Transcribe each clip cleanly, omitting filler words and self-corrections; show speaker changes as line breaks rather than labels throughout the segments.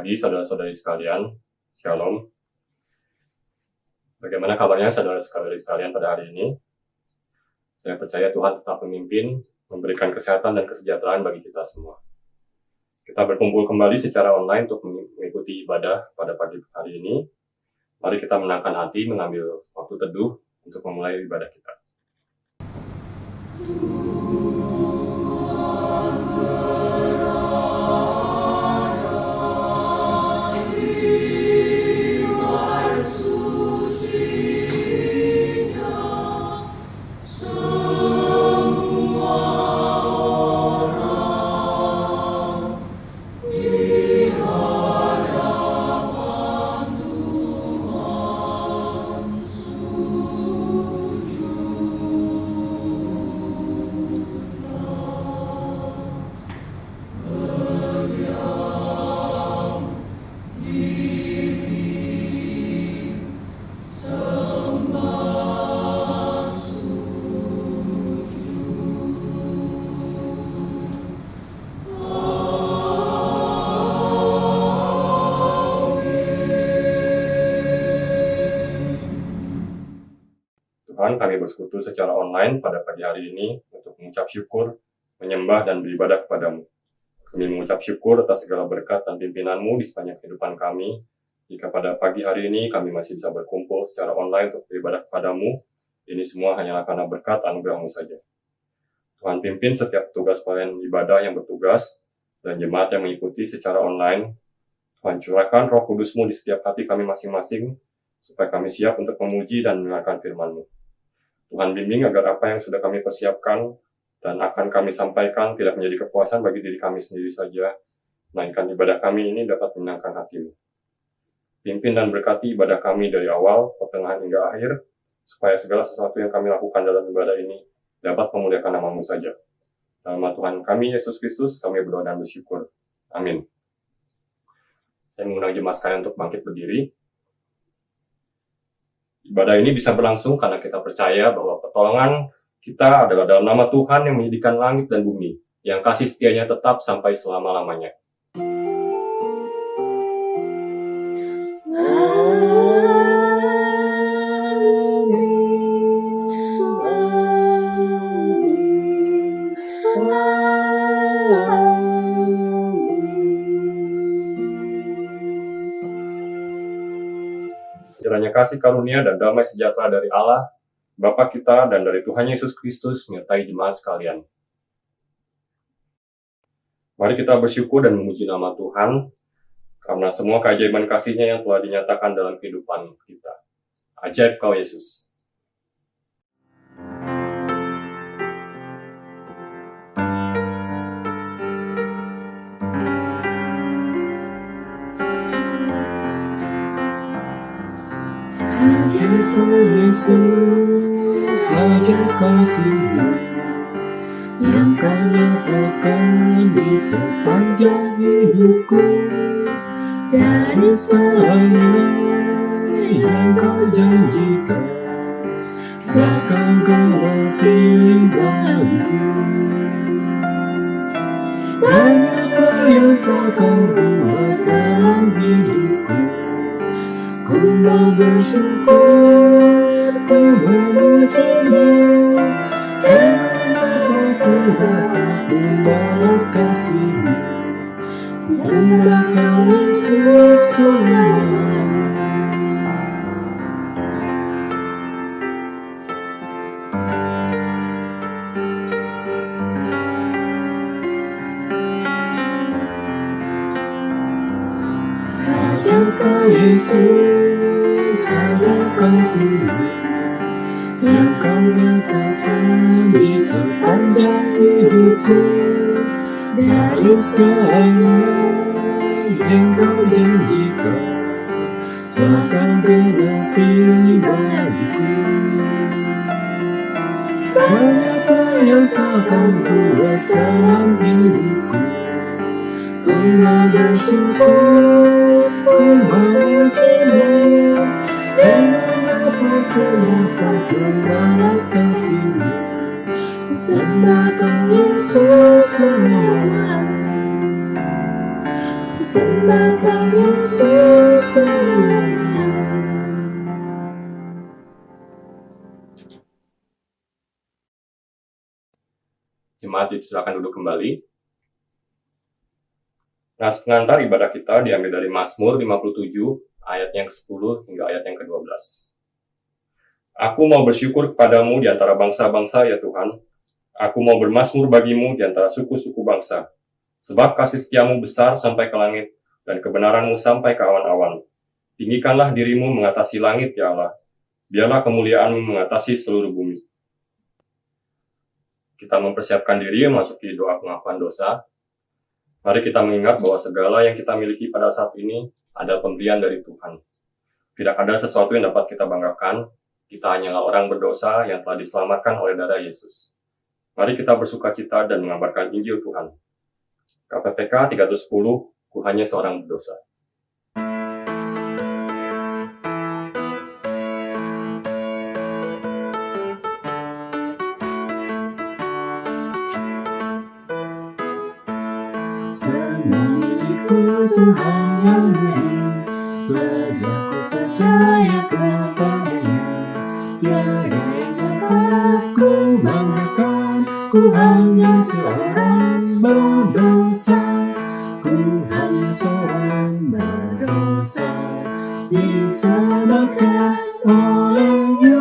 pagi saudara-saudari sekalian, Shalom. Bagaimana kabarnya saudara-saudari sekalian pada hari ini? Saya percaya Tuhan tetap memimpin, memberikan kesehatan dan kesejahteraan bagi kita semua. Kita berkumpul kembali secara online untuk mengikuti ibadah pada pagi hari ini. Mari kita menenangkan hati, mengambil waktu teduh untuk memulai ibadah kita. Tuhan, kami bersekutu secara online pada pagi hari ini untuk mengucap syukur, menyembah dan beribadah kepadamu. Kami mengucap syukur atas segala berkat dan pimpinan-Mu di sepanjang kehidupan kami. Jika pada pagi hari ini kami masih bisa berkumpul secara online untuk beribadah kepadamu, ini semua hanyalah karena berkat anugerah-Mu saja. Tuhan pimpin setiap petugas pelayanan ibadah yang bertugas dan jemaat yang mengikuti secara online. Tuhan curahkan Roh Kudus-Mu di setiap hati kami masing-masing, supaya kami siap untuk memuji dan mendengarkan firman-Mu. Tuhan bimbing agar apa yang sudah kami persiapkan dan akan kami sampaikan tidak menjadi kepuasan bagi diri kami sendiri saja, melainkan ibadah kami ini dapat menyenangkan hati-Mu. Pimpin dan berkati ibadah kami dari awal, pertengahan hingga akhir, supaya segala sesuatu yang kami lakukan dalam ibadah ini dapat memuliakan nama-Mu saja. Dalam nama Tuhan kami, Yesus Kristus, kami berdoa dan bersyukur. Amin. Saya mengundang jemaat sekalian untuk bangkit berdiri. Ibadah ini bisa berlangsung karena kita percaya bahwa pertolongan kita adalah dalam nama Tuhan yang menjadikan langit dan bumi, yang kasih setianya tetap sampai selama-lamanya. Kiranya kasih karunia dan damai sejahtera dari Allah, Bapa kita dan dari Tuhan Yesus Kristus menyertai jemaat sekalian. Mari kita bersyukur dan memuji nama Tuhan, karena semua keajaiban kasih-Nya yang telah dinyatakan dalam kehidupan kita. Ajaib Kau Yesus.
Ajaib Kau Yesus, ajaib kasih-Mu yang Kau nyatakan di sepanjang hidupku. Dari segalanya yang Kau janjikan, bakal Kau beri bagiku. Banyaklah yang tak Kau buat dalam hidupku. Ku mau bersyukur, ku memuji-Mu, karena aku dapat membalas kasih-Mu. Sembah Kau Yesus Tuhan. Ajaib Kau Yesus, ajaib kasih-Mu yang Kau nyatakan di sepanjang hidupku. Dari segalanya yang Kau janjikan, bakal genapi bagiku. Banyaklah yang tak Kau buat dalam hidupku. Ku mau bersyukur, ku memuji-Mu, dengan apa ku dapat membalas kasih-Mu. Sembah Kau Yesus semua. sembah Kau Yesus semuanya.
Jemaat silakan duduk kembali. Nah, pengantar ibadah kita diambil dari Mazmur 57 ayat yang ke-10 hingga ayat yang ke-12. Aku mau bersyukur kepadamu di antara bangsa-bangsa, ya Tuhan. Aku mau bermazmur bagimu di antara suku-suku bangsa. Sebab kasih setiamu besar sampai ke langit, dan kebenaranmu sampai ke awan-awan. Tinggikanlah dirimu mengatasi langit, ya Allah. Biarlah kemuliaanmu mengatasi seluruh bumi. Kita mempersiapkan diri memasuki doa pengakuan dosa. Mari kita mengingat bahwa segala yang kita miliki pada saat ini adalah pemberian dari Tuhan. Tidak ada sesuatu yang dapat kita banggakan. Kita hanyalah orang berdosa yang telah diselamatkan oleh darah Yesus. Mari kita bersukacita dan mengabarkan Injil Tuhan. KPPK 310, ku hanya seorang berdosa.
Semua milikku Tuhan yang beri, sejak ku percaya kepada-Nya. Tiada yang dapat ku banggakan, ku hanya seorang berdosa. Ku hanya seorang berdosa, diselamatkan oleh-Nya.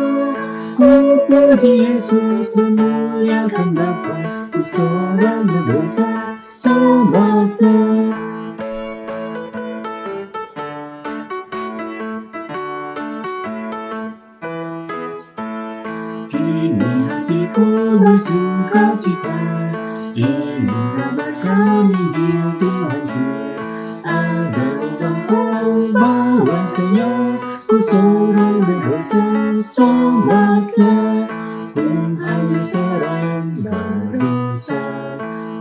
Ku puji Yesus dan muliakan Bapa, ku seorang berdosa. Selamatlah. Kini hatiku bersukacita, ingin kabarkan Injil Tuhanku, agar orang tahu bahwasanya ku seorang berdosa. Selamatlah, ku hanya seorang berdosa,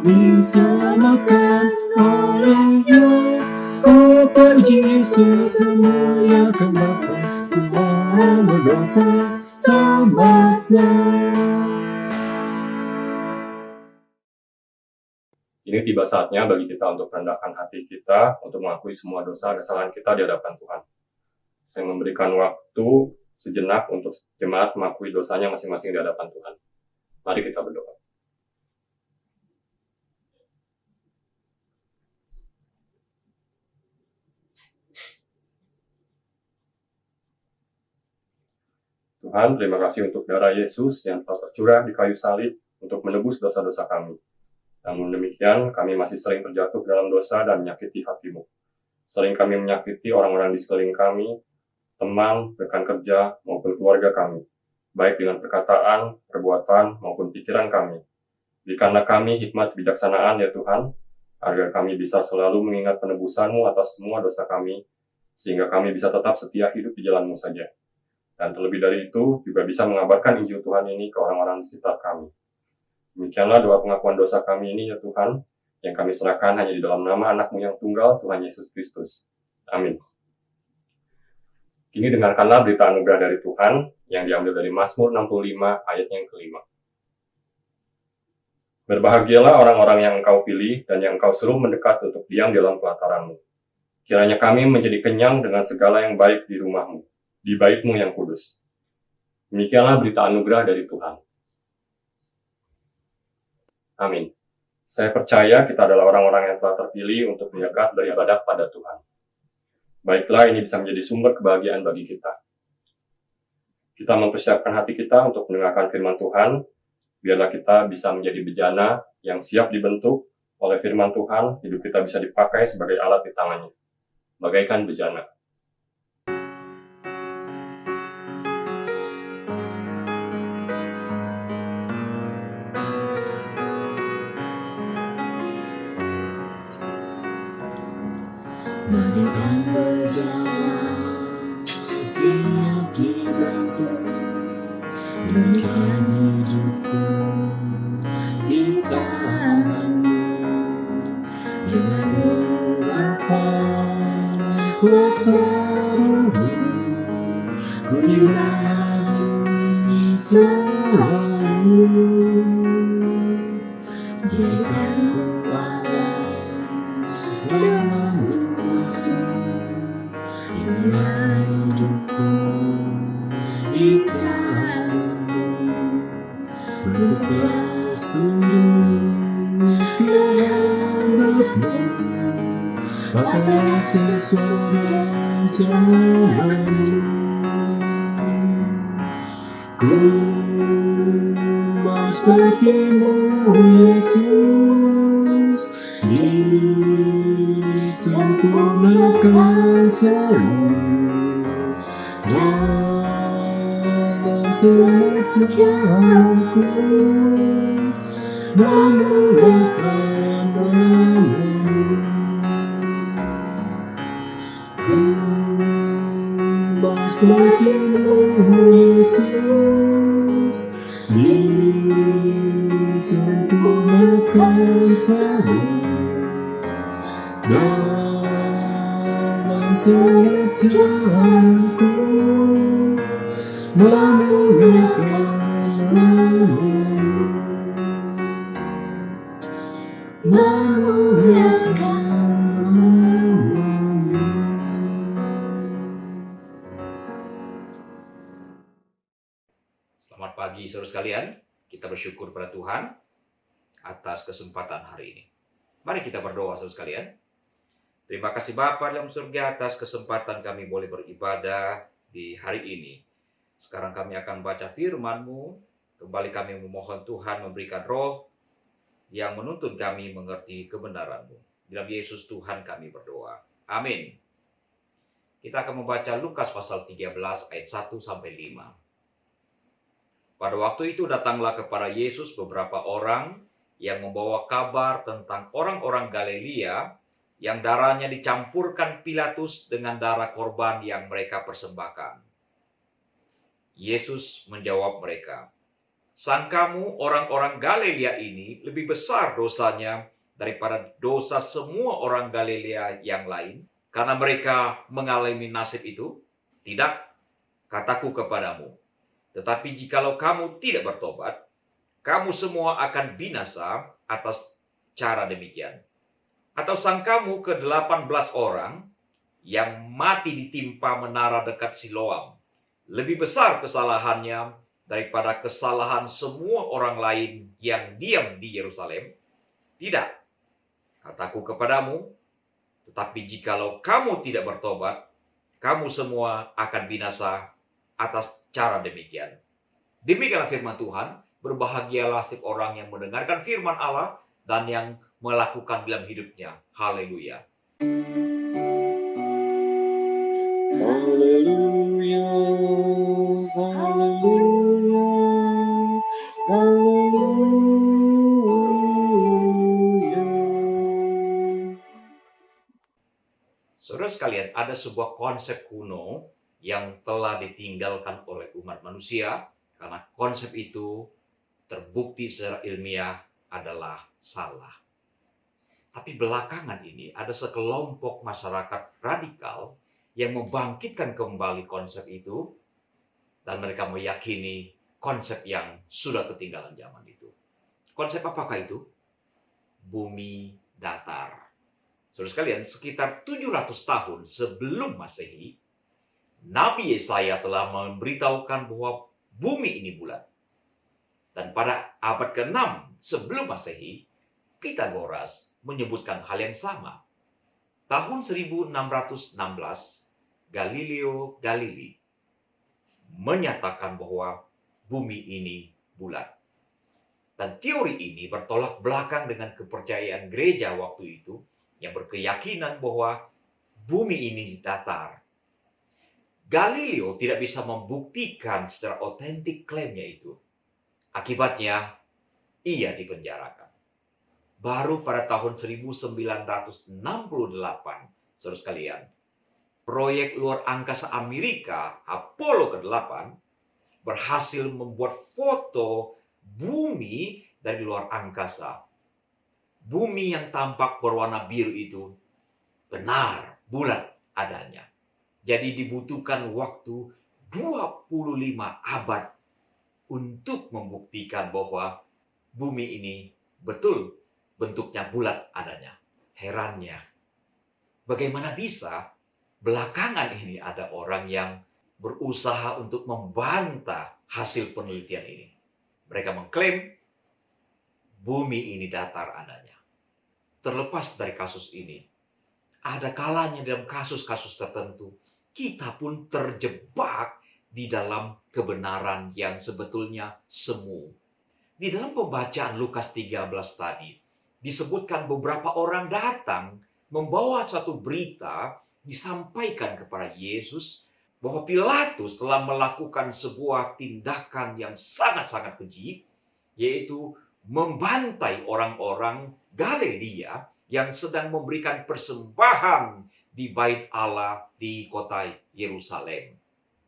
diselamatkan oleh-Nya. Ku puji Yesus dan muliakan Bapa, ku seorang berdosa. Selamatlah.
Ini tiba saatnya bagi kita untuk merendahkan hati kita, untuk mengakui semua dosa dan kesalahan kita di hadapan Tuhan. Saya memberikan waktu sejenak untuk jemaat mengakui dosanya masing-masing di hadapan Tuhan. Mari kita berdoa. Tuhan, terima kasih untuk darah Yesus yang telah tercurah di kayu salib untuk menebus dosa-dosa kami. Namun demikian, kami masih sering terjatuh dalam dosa dan menyakiti hati-Mu. Sering kami menyakiti orang-orang di sekeliling kami, teman, rekan kerja, maupun keluarga kami, baik dengan perkataan, perbuatan, maupun pikiran kami. Berikanlah kami hikmat kebijaksanaan, ya Tuhan, agar kami bisa selalu mengingat penebusan-Mu atas semua dosa kami, sehingga kami bisa tetap setia hidup di jalan-Mu saja. Dan terlebih dari itu, juga bisa mengabarkan Injil Tuhan ini ke orang-orang di sekitar kami. Demikianlah doa pengakuan dosa kami ini, ya Tuhan, yang kami serahkan hanya di dalam nama anak-Mu yang tunggal, Tuhan Yesus Kristus. Amin. Kini dengarkanlah berita anugerah dari Tuhan, yang diambil dari Mazmur 65 ayat yang ke-5. Berbahagialah orang-orang yang Engkau pilih dan yang Engkau suruh mendekat untuk diam di dalam pelataran-Mu. Kiranya kami menjadi kenyang dengan segala yang baik di rumah-Mu, di bait-Mu yang kudus. Demikianlah berita anugerah dari Tuhan. Amin. Saya percaya kita adalah orang-orang yang telah terpilih untuk mendekat beribadah pada Tuhan. Baiklah, ini bisa menjadi sumber kebahagiaan bagi kita. Kita mempersiapkan hati kita untuk mendengarkan firman Tuhan. Biarlah kita bisa menjadi bejana yang siap dibentuk oleh firman Tuhan. Hidup kita bisa dipakai sebagai alat di tangannya, bagaikan bejana.
Bagaikan bejana siap dibentuk, demikian hidupku di tangan-Mu. Dengan apa kuasa-Mu, ku dilayani selalu. Jadikan ku alam dalam-Mu, telah setuju terhadapmu, pakailah sesuai rencanamu. Ku mau sepertimu, Yesus, disempurnakan selalu dalam setiap jalanku, memuliakan nama-Mu. Ku mau sepertimu, Yesus, disempurnakan selalu dalam setiap jalanku, memuliakan nama-Mu, memuliakan nama-Mu.
Selamat pagi saudara sekalian, kita bersyukur pada Tuhan atas kesempatan hari ini. Mari kita berdoa saudara sekalian. Terima kasih Bapa dalam surga atas kesempatan kami boleh beribadah di hari ini. Sekarang kami akan baca firman-Mu, kembali kami memohon Tuhan memberikan roh yang menuntun kami mengerti kebenaran-Mu. Dalam Yesus Tuhan kami berdoa. Amin. Kita akan membaca Lukas pasal 13 ayat 1-5. Pada waktu itu datanglah kepada Yesus beberapa orang yang membawa kabar tentang orang-orang Galilea yang darahnya dicampurkan Pilatus dengan darah korban yang mereka persembahkan. Yesus menjawab mereka, "Sangkamu orang-orang Galilea ini lebih besar dosanya daripada dosa semua orang Galilea yang lain karena mereka mengalami nasib itu? Tidak, kataku kepadamu. Tetapi jikalau kamu tidak bertobat, kamu semua akan binasa atas cara demikian. Atau sangkamu ke-18 orang yang mati ditimpa menara dekat Siloam lebih besar kesalahannya daripada kesalahan semua orang lain yang diam di Yerusalem? Tidak, kataku kepadamu, tetapi jikalau kamu tidak bertobat, kamu semua akan binasa atas cara demikian." Demikianlah firman Tuhan. Berbahagialah setiap orang yang mendengarkan firman Allah dan yang melakukan dalam hidupnya. Haleluya.
Haleluya, haleluya, haleluya.
Saudara sekalian, ada sebuah konsep kuno yang telah ditinggalkan oleh umat manusia karena konsep itu terbukti secara ilmiah adalah salah. Tapi belakangan ini ada sekelompok masyarakat radikal yang membangkitkan kembali konsep itu dan mereka meyakini konsep yang sudah ketinggalan zaman itu. Konsep apakah itu? Bumi datar. Saudara sekalian, sekitar 700 tahun sebelum Masehi, Nabi Yesaya telah memberitahukan bahwa bumi ini bulat. Dan pada abad ke-6 sebelum Masehi, Pitagoras menyebutkan hal yang sama. Tahun 1616, Galileo Galilei menyatakan bahwa bumi ini bulat. Dan teori ini bertolak belakang dengan kepercayaan gereja waktu itu yang berkeyakinan bahwa bumi ini datar. Galileo tidak bisa membuktikan secara otentik klaimnya itu. Akibatnya, ia dipenjarakan. Baru pada tahun 1968, saudara sekalian, proyek luar angkasa Amerika, Apollo ke-8, berhasil membuat foto bumi dari luar angkasa. Bumi yang tampak berwarna biru itu benar bulat adanya. Jadi dibutuhkan waktu 25 abad untuk membuktikan bahwa bumi ini betul bentuknya bulat adanya. Herannya, bagaimana bisa belakangan ini ada orang yang berusaha untuk membantah hasil penelitian ini. Mereka mengklaim bumi ini datar adanya. Terlepas dari kasus ini, ada kalanya dalam kasus-kasus tertentu, kita pun terjebak di dalam kebenaran yang sebetulnya semu. Di dalam pembacaan Lukas 13 tadi, disebutkan beberapa orang datang membawa satu berita disampaikan kepada Yesus bahwa Pilatus telah melakukan sebuah tindakan yang sangat-sangat keji, yaitu membantai orang-orang Galilea yang sedang memberikan persembahan di Bait Allah di kota Yerusalem.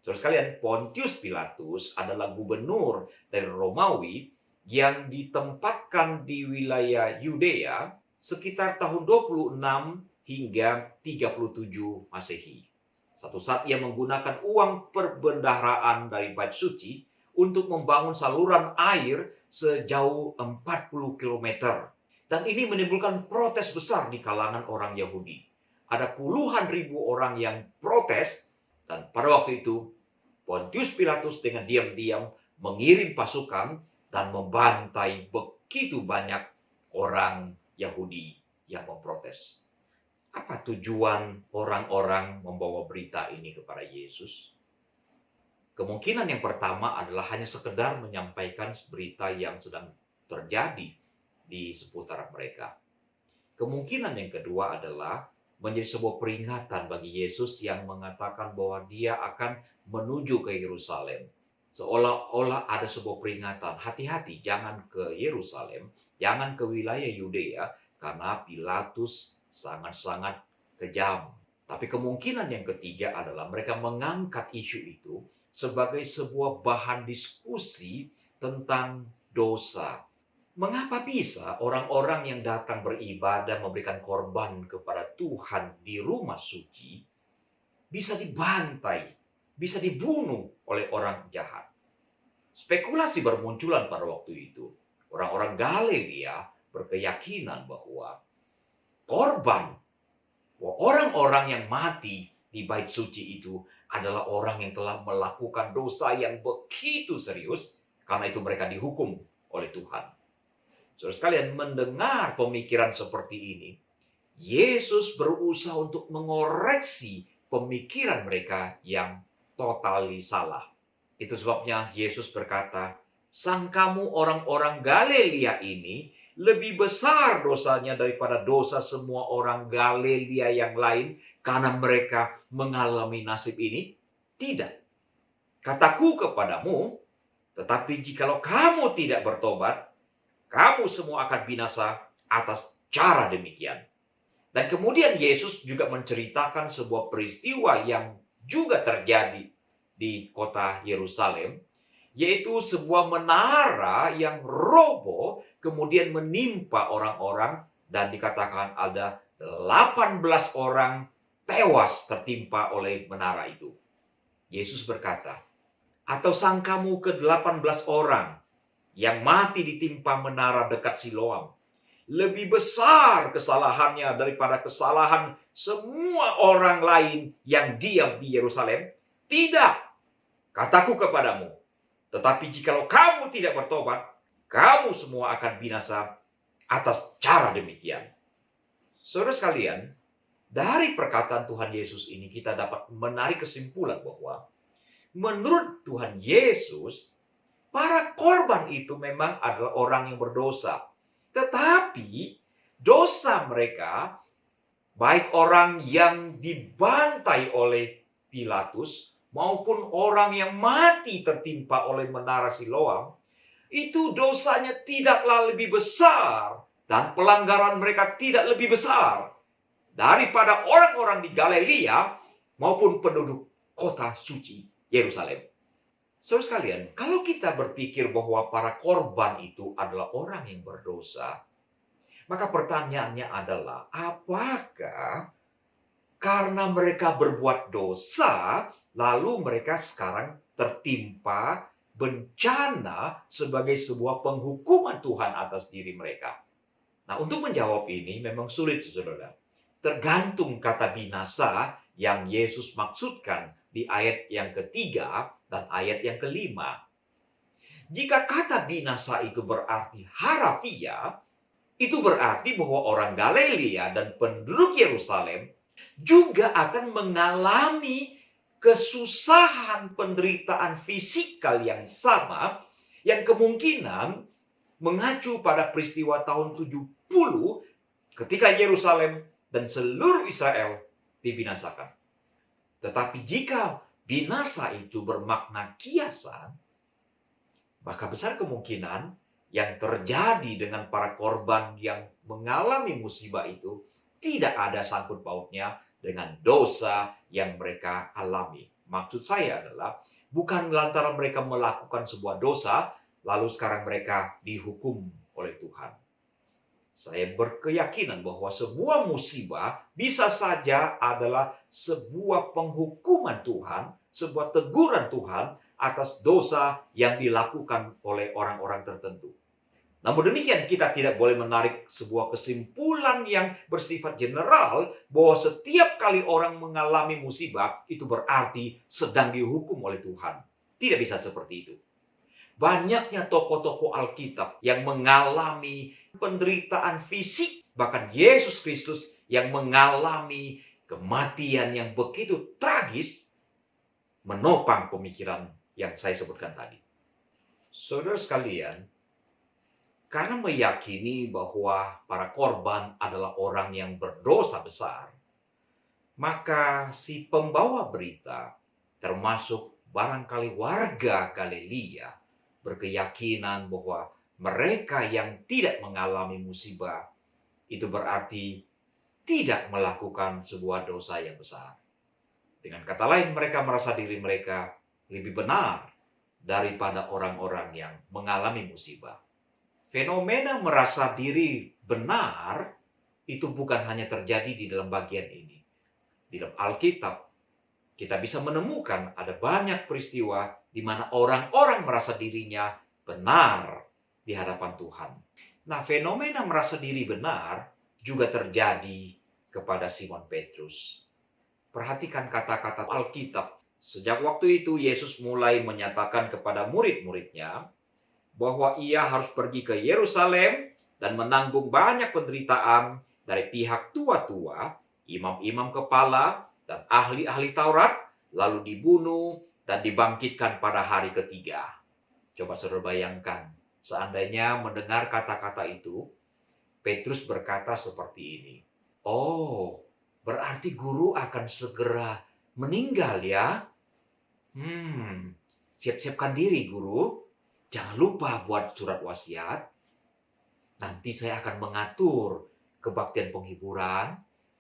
Saudara sekalian, Pontius Pilatus adalah gubernur dari Romawi yang ditempatkan di wilayah Yudea sekitar tahun 26 hingga 37 Masehi. Satu saat ia menggunakan uang perbendaharaan dari Bait Suci untuk membangun saluran air sejauh 40 km. Dan ini menimbulkan protes besar di kalangan orang Yahudi. Ada puluhan ribu orang yang protes, dan pada waktu itu Pontius Pilatus dengan diam-diam mengirim pasukan dan membantai begitu banyak orang Yahudi yang memprotes. Apa tujuan orang-orang membawa berita ini kepada Yesus? Kemungkinan yang pertama adalah hanya sekedar menyampaikan berita yang sedang terjadi di seputar mereka. Kemungkinan yang kedua adalah menjadi sebuah peringatan bagi Yesus yang mengatakan bahwa dia akan menuju ke Yerusalem. Seolah-olah ada sebuah peringatan, hati-hati jangan ke Yerusalem, jangan ke wilayah Yudea, karena Pilatus sangat-sangat kejam. Tapi kemungkinan yang ketiga adalah mereka mengangkat isu itu sebagai sebuah bahan diskusi tentang dosa. Mengapa bisa orang-orang yang datang beribadah memberikan korban kepada Tuhan di rumah suci bisa dibantai, bisa dibunuh oleh orang jahat? Spekulasi bermunculan pada waktu itu. Orang-orang Galilea berkeyakinan bahwa orang-orang yang mati di Bait Suci itu adalah orang yang telah melakukan dosa yang begitu serius, karena itu mereka dihukum oleh Tuhan. Saudara sekalian, mendengar pemikiran seperti ini, Yesus berusaha untuk mengoreksi pemikiran mereka yang totali salah. Itu sebabnya Yesus berkata, "Sangkamu orang-orang Galilea ini lebih besar dosanya daripada dosa semua orang Galilea yang lain karena mereka mengalami nasib ini? Tidak. Kataku kepadamu, tetapi jikalau kamu tidak bertobat, kamu semua akan binasa atas cara demikian." Dan kemudian Yesus juga menceritakan sebuah peristiwa yang juga terjadi di kota Yerusalem, yaitu sebuah menara yang roboh kemudian menimpa orang-orang, dan dikatakan ada 18 orang tewas tertimpa oleh menara itu. Yesus berkata, "Atau sangkamu ke-18 orang yang mati ditimpa menara dekat Siloam lebih besar kesalahannya daripada kesalahan semua orang lain yang diam di Yerusalem? Tidak. Kataku kepadamu, tetapi jikalau kamu tidak bertobat, kamu semua akan binasa atas cara demikian." Saudara sekalian, dari perkataan Tuhan Yesus ini kita dapat menarik kesimpulan bahwa menurut Tuhan Yesus, para korban itu memang adalah orang yang berdosa. Tetapi dosa mereka, baik orang yang dibantai oleh Pilatus maupun orang yang mati tertimpa oleh menara Siloam, itu dosanya tidaklah lebih besar dan pelanggaran mereka tidak lebih besar daripada orang-orang di Galilea maupun penduduk kota suci Yerusalem. Saudara sekalian, kalau kita berpikir bahwa para korban itu adalah orang yang berdosa, maka pertanyaannya adalah, apakah karena mereka berbuat dosa, lalu mereka sekarang tertimpa bencana sebagai sebuah penghukuman Tuhan atas diri mereka? Nah, untuk menjawab ini memang sulit, saudara. Tergantung kata binasa yang Yesus maksudkan di ayat yang ketiga dan ayat yang kelima. Jika kata binasa itu berarti harafiah, itu berarti bahwa orang Galilea dan penduduk Yerusalem juga akan mengalami kesusahan penderitaan fisikal yang sama, yang kemungkinan mengacu pada peristiwa tahun 70 ketika Yerusalem dan seluruh Israel dibinasakan. Tetapi jika binasa itu bermakna kiasan, maka besar kemungkinan yang terjadi dengan para korban yang mengalami musibah itu tidak ada sangkut pautnya dengan dosa yang mereka alami. Maksud saya adalah bukan lantaran mereka melakukan sebuah dosa, lalu sekarang mereka dihukum oleh Tuhan. Saya berkeyakinan bahwa sebuah musibah bisa saja adalah sebuah penghukuman Tuhan, sebuah teguran Tuhan atas dosa yang dilakukan oleh orang-orang tertentu. Namun demikian, kita tidak boleh menarik sebuah kesimpulan yang bersifat general bahwa setiap kali orang mengalami musibah itu berarti sedang dihukum oleh Tuhan. Tidak bisa seperti itu. Banyaknya tokoh-tokoh Alkitab yang mengalami penderitaan fisik, bahkan Yesus Kristus yang mengalami kematian yang begitu tragis, menopang pemikiran yang saya sebutkan tadi. Saudara sekalian, karena meyakini bahwa para korban adalah orang yang berdosa besar, maka si pembawa berita, termasuk barangkali warga Galilea, berkeyakinan bahwa mereka yang tidak mengalami musibah itu berarti tidak melakukan sebuah dosa yang besar. Dengan kata lain, mereka merasa diri mereka lebih benar daripada orang-orang yang mengalami musibah. Fenomena merasa diri benar itu bukan hanya terjadi di dalam bagian ini. Di dalam Alkitab, kita bisa menemukan ada banyak peristiwa di mana orang-orang merasa dirinya benar di hadapan Tuhan. Nah, fenomena merasa diri benar juga terjadi kepada Simon Petrus. Perhatikan kata-kata Alkitab. Sejak waktu itu Yesus mulai menyatakan kepada murid-muridnya bahwa ia harus pergi ke Yerusalem dan menanggung banyak penderitaan dari pihak tua-tua, imam-imam kepala, dan ahli-ahli Taurat, lalu dibunuh dan dibangkitkan pada hari ketiga. Coba saudara bayangkan, seandainya mendengar kata-kata itu, Petrus berkata seperti ini, "Oh, berarti guru akan segera meninggal ya? Siap-siapkan diri guru. Jangan lupa buat surat wasiat. Nanti saya akan mengatur kebaktian penghiburan,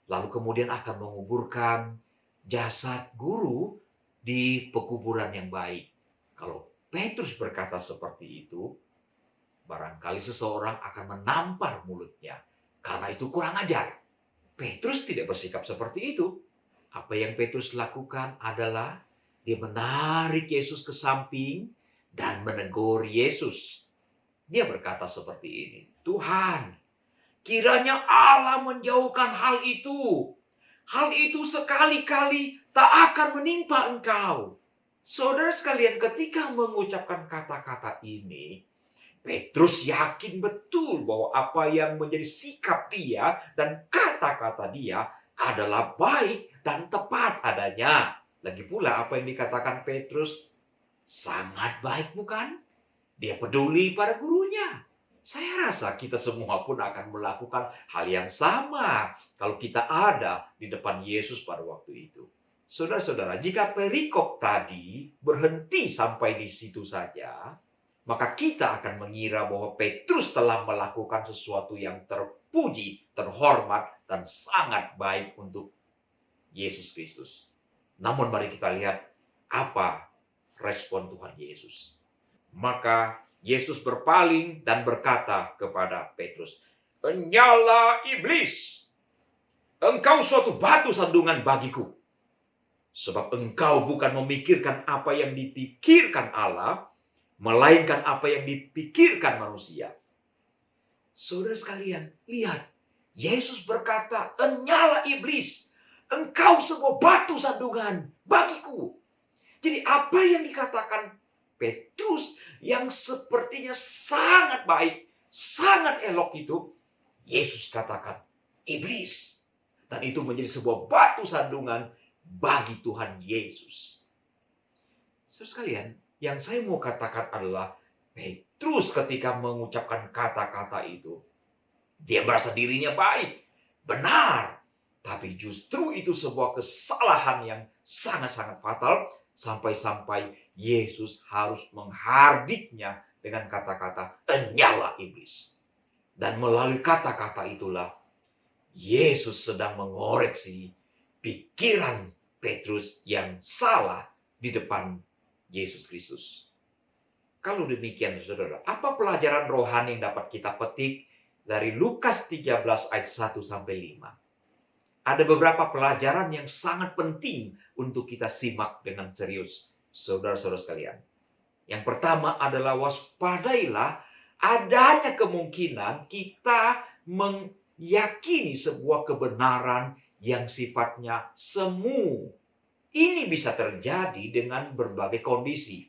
lalu kemudian akan menguburkan jasad guru di pekuburan yang baik." Kalau Petrus berkata seperti itu, barangkali seseorang akan menampar mulutnya, karena itu kurang ajar. Petrus tidak bersikap seperti itu. Apa yang Petrus lakukan adalah dia menarik Yesus ke samping dan menegur Yesus. Dia berkata seperti ini, "Tuhan, kiranya Allah menjauhkan hal itu. Hal itu sekali-kali tak akan menimpa engkau." Saudara sekalian, ketika mengucapkan kata-kata ini, Petrus yakin betul bahwa apa yang menjadi sikap dia dan kata-kata dia adalah baik dan tepat adanya. Lagi pula apa yang dikatakan Petrus sangat baik, bukan? Dia peduli pada gurunya. Saya rasa kita semua pun akan melakukan hal yang sama kalau kita ada di depan Yesus pada waktu itu. Saudara-saudara, jika perikop tadi berhenti sampai di situ saja, maka kita akan mengira bahwa Petrus telah melakukan sesuatu yang terpuji, terhormat, dan sangat baik untuk Yesus Kristus. Namun mari kita lihat apa respon Tuhan Yesus. Maka Yesus berpaling dan berkata kepada Petrus, "Enyala iblis, engkau suatu batu sandungan bagiku. Sebab engkau bukan memikirkan apa yang dipikirkan Allah, melainkan apa yang dipikirkan manusia." Saudara sekalian, lihat. Yesus berkata, "Enyala iblis, engkau sebuah batu sandungan bagiku." Jadi apa yang dikatakan Petrus yang sepertinya sangat baik, sangat elok itu, Yesus katakan, iblis. Dan itu menjadi sebuah batu sandungan bagi Tuhan Yesus. Saudara sekalian, yang saya mau katakan adalah Petrus ketika mengucapkan kata-kata itu, dia merasa dirinya baik, benar. Tapi justru itu sebuah kesalahan yang sangat-sangat fatal, sampai-sampai Yesus harus menghardiknya dengan kata-kata, "Enyalah iblis." Dan melalui kata-kata itulah, Yesus sedang mengoreksi pikiran Petrus yang salah di depan Yesus Kristus. Kalau demikian, saudara, apa pelajaran rohani yang dapat kita petik dari Lukas 13 ayat 1-5? Ada beberapa pelajaran yang sangat penting untuk kita simak dengan serius, saudara-saudara sekalian. Yang pertama adalah waspadailah adanya kemungkinan kita meyakini sebuah kebenaran yang sifatnya semu. Ini bisa terjadi dengan berbagai kondisi.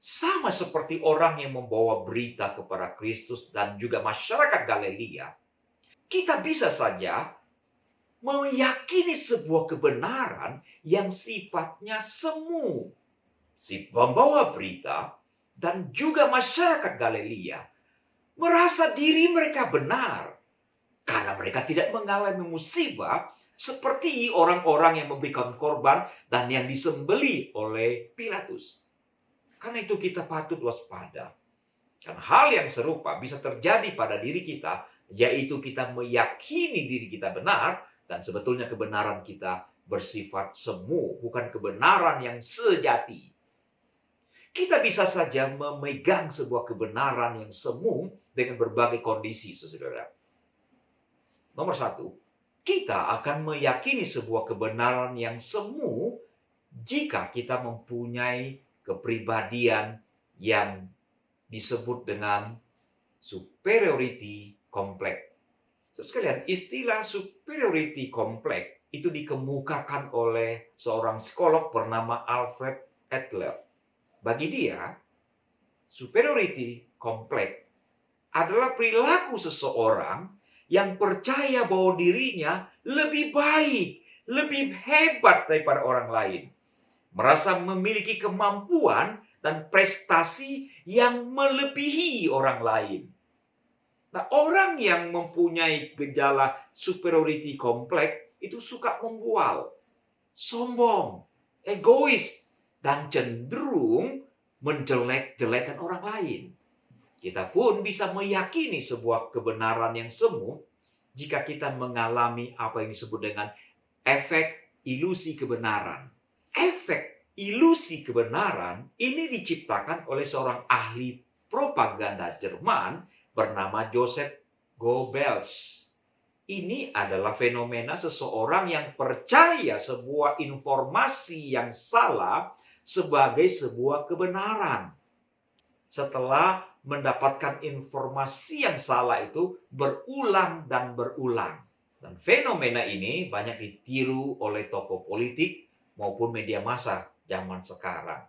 Sama seperti orang yang membawa berita kepada Kristus dan juga masyarakat Galilea, kita bisa saja meyakini sebuah kebenaran yang sifatnya semu. Si pembawa berita dan juga masyarakat Galilea merasa diri mereka benar karena mereka tidak mengalami musibah seperti orang-orang yang memberikan korban dan yang disembelih oleh Pilatus. Karena itu kita patut waspada. Karena hal yang serupa bisa terjadi pada diri kita, yaitu kita meyakini diri kita benar, dan sebetulnya kebenaran kita bersifat semu, bukan kebenaran yang sejati. Kita bisa saja memegang sebuah kebenaran yang semu dengan berbagai kondisi, saudara. Nomor satu, kita akan meyakini sebuah kebenaran yang semu jika kita mempunyai kepribadian yang disebut dengan superiority complex. Sekalian, istilah superiority complex itu dikemukakan oleh seorang psikolog bernama Alfred Adler. Bagi dia, superiority complex adalah perilaku seseorang yang percaya bahwa dirinya lebih baik, lebih hebat daripada orang lain. Merasa memiliki kemampuan dan prestasi yang melebihi orang lain. Nah, orang yang mempunyai gejala superiority complex itu suka membual, sombong, egois, dan cenderung menjelek-jelekan orang lain. Kita pun bisa meyakini sebuah kebenaran yang semu jika kita mengalami apa yang disebut dengan efek ilusi kebenaran. Efek ilusi kebenaran ini diciptakan oleh seorang ahli propaganda Jerman bernama Joseph Goebbels. Ini adalah fenomena seseorang yang percaya sebuah informasi yang salah sebagai sebuah kebenaran. Setelah mendapatkan informasi yang salah itu berulang dan berulang. Dan fenomena ini banyak ditiru oleh tokoh politik maupun media massa zaman sekarang.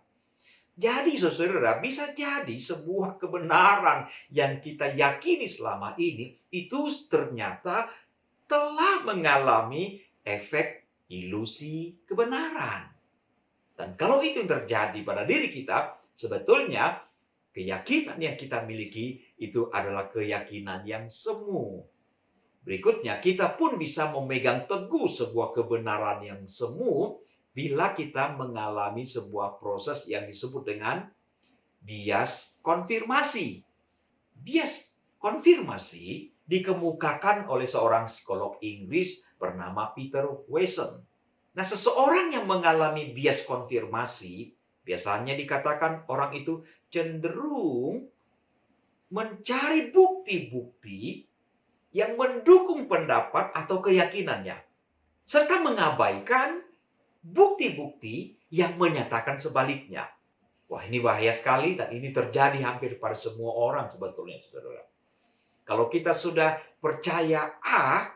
Jadi saudara, bisa jadi sebuah kebenaran yang kita yakini selama ini itu ternyata telah mengalami efek ilusi kebenaran. Dan kalau itu yang terjadi pada diri kita, sebetulnya keyakinan yang kita miliki itu adalah keyakinan yang semu. Berikutnya, kita pun bisa memegang teguh sebuah kebenaran yang semu bila kita mengalami sebuah proses yang disebut dengan bias konfirmasi. Bias konfirmasi dikemukakan oleh seorang psikolog Inggris bernama Peter Wesson. Nah, seseorang yang mengalami bias konfirmasi, biasanya dikatakan orang itu cenderung mencari bukti-bukti yang mendukung pendapat atau keyakinannya, serta mengabaikan bukti-bukti yang menyatakan sebaliknya. Wah, ini bahaya sekali dan ini terjadi hampir pada semua orang sebetulnya, saudara. Kalau kita sudah percaya A,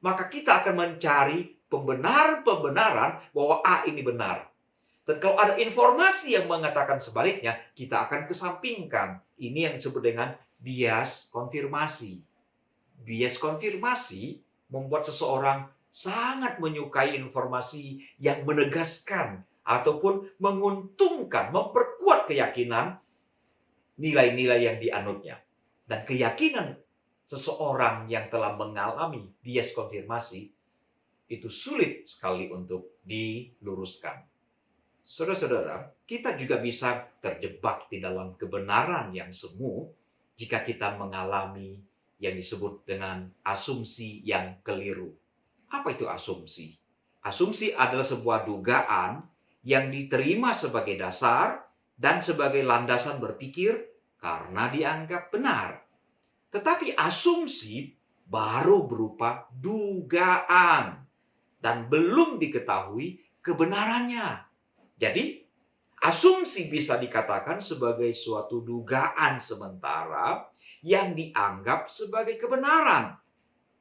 maka kita akan mencari pembenaran-pembenaran bahwa A ini benar. Dan kalau ada informasi yang mengatakan sebaliknya, kita akan kesampingkan. Ini yang disebut dengan bias konfirmasi. Bias konfirmasi membuat seseorang sangat menyukai informasi yang menegaskan ataupun menguntungkan, memperkuat keyakinan nilai-nilai yang dianutnya. Dan keyakinan seseorang yang telah mengalami bias konfirmasi itu sulit sekali untuk diluruskan. Saudara-saudara, kita juga bisa terjebak di dalam kebenaran yang semu jika kita mengalami yang disebut dengan asumsi yang keliru. Apa itu asumsi? Asumsi adalah sebuah dugaan yang diterima sebagai dasar dan sebagai landasan berpikir karena dianggap benar. Tetapi asumsi baru berupa dugaan dan belum diketahui kebenarannya. Jadi, asumsi bisa dikatakan sebagai suatu dugaan sementara yang dianggap sebagai kebenaran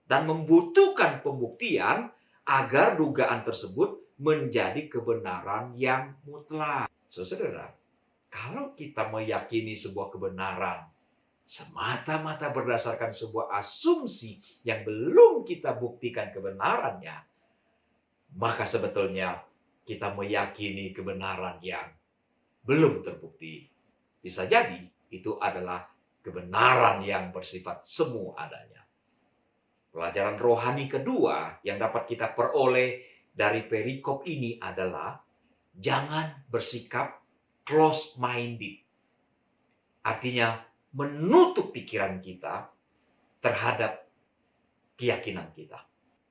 dan membutuhkan pembuktian agar dugaan tersebut menjadi kebenaran yang mutlak. Saudara, kalau kita meyakini sebuah kebenaran semata-mata berdasarkan sebuah asumsi yang belum kita buktikan kebenarannya, maka sebetulnya kita meyakini kebenaran yang belum terbukti. Bisa jadi itu adalah kebenaran yang bersifat semu adanya. Pelajaran rohani kedua yang dapat kita peroleh dari perikop ini adalah jangan bersikap close-minded. Artinya menutup pikiran kita terhadap keyakinan kita.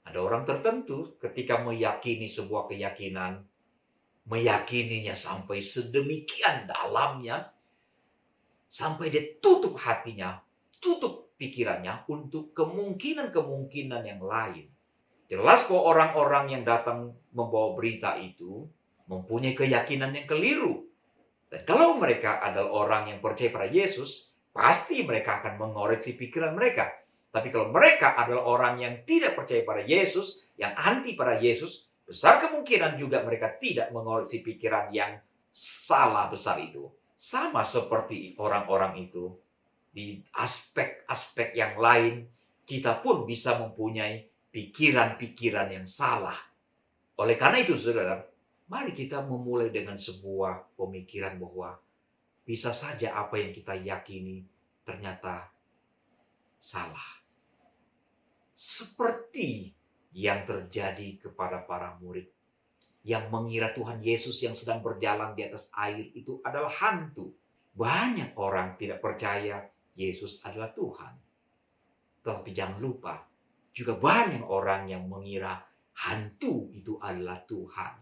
Ada orang tertentu ketika meyakini sebuah keyakinan, meyakininya sampai sedemikian dalamnya, sampai dia tutup hatinya, tutup pikirannya untuk kemungkinan-kemungkinan yang lain. Jelas bahwa orang-orang yang datang membawa berita itu mempunyai keyakinan yang keliru. Dan kalau mereka adalah orang yang percaya pada Yesus, pasti mereka akan mengoreksi pikiran mereka. Tapi kalau mereka adalah orang yang tidak percaya pada Yesus, yang anti pada Yesus, besar kemungkinan juga mereka tidak mengoreksi pikiran yang salah besar itu. Sama seperti orang-orang itu, di aspek-aspek yang lain, kita pun bisa mempunyai pikiran-pikiran yang salah. Oleh karena itu, saudara, mari kita memulai dengan sebuah pemikiran bahwa bisa saja apa yang kita yakini ternyata salah. Seperti yang terjadi kepada para murid yang mengira Tuhan Yesus yang sedang berjalan di atas air itu adalah hantu. Banyak orang tidak percaya Yesus adalah Tuhan. Tetapi jangan lupa, juga banyak orang yang mengira hantu itu adalah Tuhan.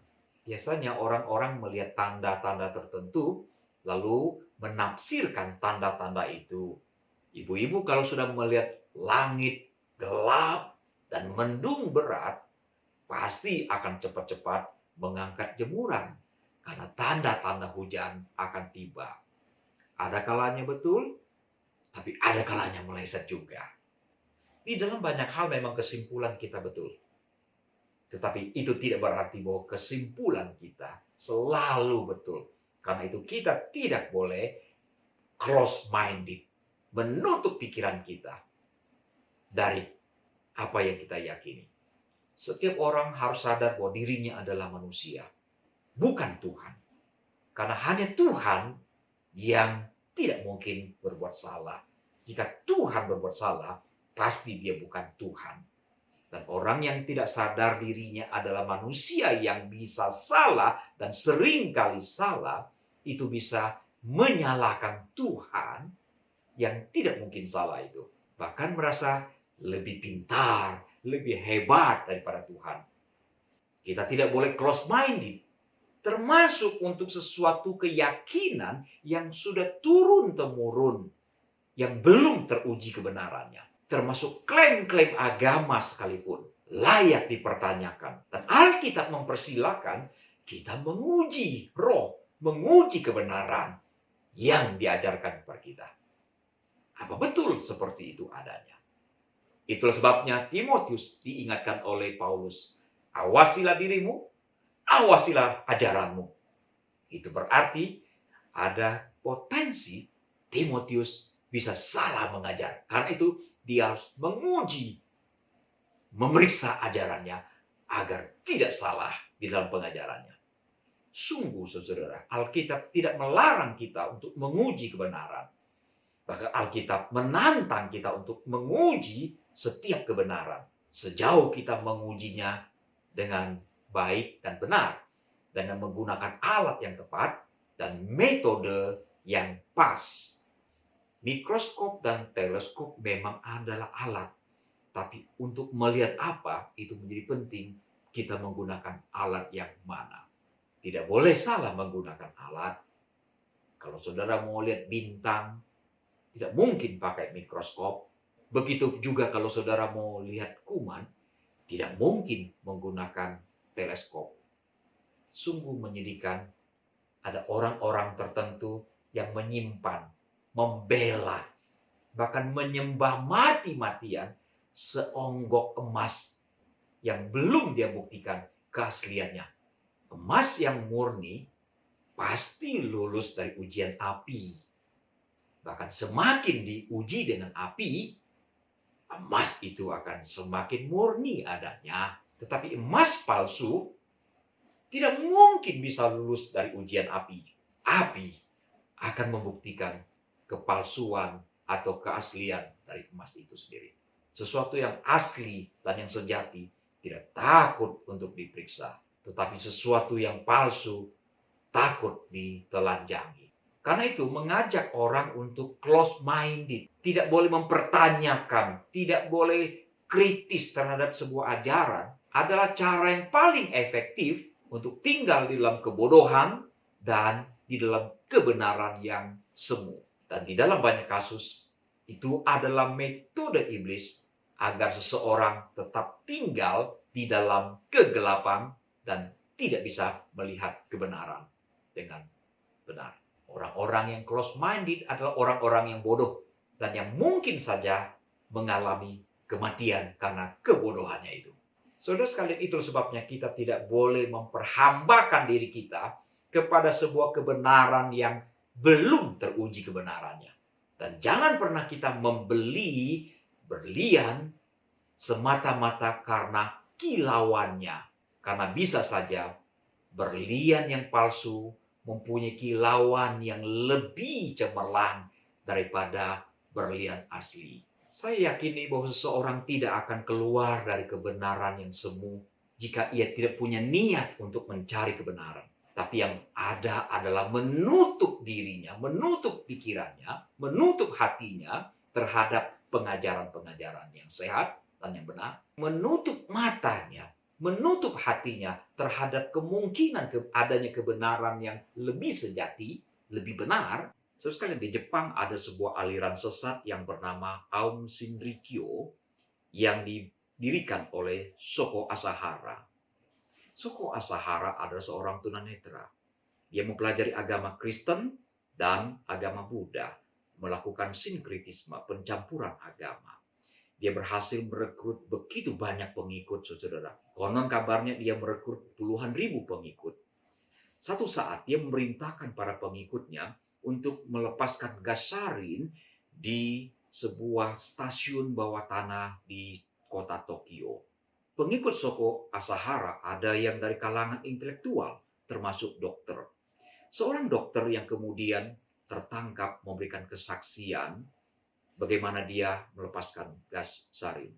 Biasanya orang-orang melihat tanda-tanda tertentu, lalu menafsirkan tanda-tanda itu. Ibu-ibu kalau sudah melihat langit gelap dan mendung berat, pasti akan cepat-cepat mengangkat jemuran, karena tanda-tanda hujan akan tiba. Ada kalanya betul, tapi ada kalanya meleset juga. Di dalam banyak hal memang kesimpulan kita betul. Tetapi itu tidak berarti bahwa kesimpulan kita selalu betul. Karena itu kita tidak boleh close-minded, menutup pikiran kita dari apa yang kita yakini. Setiap orang harus sadar bahwa dirinya adalah manusia, bukan Tuhan. Karena hanya Tuhan yang tidak mungkin berbuat salah. Jika Tuhan berbuat salah, pasti dia bukan Tuhan. Dan orang yang tidak sadar dirinya adalah manusia yang bisa salah dan sering kali salah, itu bisa menyalahkan Tuhan yang tidak mungkin salah itu. Bahkan merasa lebih pintar, lebih hebat daripada Tuhan. Kita tidak boleh close-minded. Termasuk untuk sesuatu keyakinan yang sudah turun-temurun, yang belum teruji kebenarannya. Termasuk klaim-klaim agama sekalipun, layak dipertanyakan. Dan Alkitab mempersilahkan kita menguji roh, menguji kebenaran yang diajarkan kepada kita. Apa betul seperti itu adanya? Itulah sebabnya Timotius diingatkan oleh Paulus, awasilah dirimu, awasilah ajaranmu. Itu berarti ada potensi Timotius bisa salah mengajar. Karena itu dia harus menguji, memeriksa ajarannya agar tidak salah di dalam pengajarannya. Sungguh, saudara, Alkitab tidak melarang kita untuk menguji kebenaran. Bahkan Alkitab menantang kita untuk menguji setiap kebenaran. Sejauh kita mengujinya dengan baik dan benar. Dengan menggunakan alat yang tepat dan metode yang pas. Mikroskop dan teleskop memang adalah alat. Tapi untuk melihat apa, itu menjadi penting kita menggunakan alat yang mana. Tidak boleh salah menggunakan alat. Kalau saudara mau lihat bintang, tidak mungkin pakai mikroskop. Begitu juga kalau saudara mau lihat kuman, tidak mungkin menggunakan teleskop. Sungguh menyedihkan, ada orang-orang tertentu yang menyimpan, membela, bahkan menyembah mati-matian seonggok emas yang belum dia buktikan keasliannya. Emas yang murni pasti lulus dari ujian api. Bahkan semakin diuji dengan api, emas itu akan semakin murni adanya. Tetapi emas palsu tidak mungkin bisa lulus dari ujian api. Api akan membuktikan kepalsuan atau keaslian dari emas itu sendiri. Sesuatu yang asli dan yang sejati tidak takut untuk diperiksa. Tetapi sesuatu yang palsu takut ditelanjangi. Karena itu mengajak orang untuk close-minded. Tidak boleh mempertanyakan, tidak boleh kritis terhadap sebuah ajaran adalah cara yang paling efektif untuk tinggal di dalam kebodohan dan di dalam kebenaran yang semu. Dan di dalam banyak kasus itu adalah metode iblis agar seseorang tetap tinggal di dalam kegelapan dan tidak bisa melihat kebenaran dengan benar. Orang-orang yang close-minded adalah orang-orang yang bodoh dan yang mungkin saja mengalami kematian karena kebodohannya itu. Saudara sekalian, itu sebabnya kita tidak boleh memperhambakan diri kita kepada sebuah kebenaran yang belum teruji kebenarannya. Dan jangan pernah kita membeli berlian semata-mata karena kilauannya. Karena bisa saja berlian yang palsu mempunyai kilauan yang lebih cemerlang daripada berlian asli. Saya yakini bahwa seseorang tidak akan keluar dari kebenaran yang semu jika ia tidak punya niat untuk mencari kebenaran. Tapi yang ada adalah menutup dirinya, menutup pikirannya, menutup hatinya terhadap pengajaran-pengajaran yang sehat dan yang benar. Menutup matanya, menutup hatinya terhadap kemungkinan adanya kebenaran yang lebih sejati, lebih benar. Saudara sekalian, di Jepang ada sebuah aliran sesat yang bernama Aum Shinrikyo yang didirikan oleh Shoko Asahara. Shoko Asahara adalah seorang tunanetra. Dia mempelajari agama Kristen dan agama Buddha, melakukan sinkritisme, pencampuran agama. Dia berhasil merekrut begitu banyak pengikut, saudara. Konon kabarnya dia merekrut puluhan ribu pengikut. Satu saat dia memerintahkan para pengikutnya untuk melepaskan gas sarin di sebuah stasiun bawah tanah di kota Tokyo. Pengikut Shoko Asahara ada yang dari kalangan intelektual, termasuk dokter. Seorang dokter yang kemudian tertangkap memberikan kesaksian bagaimana dia melepaskan gas sarin.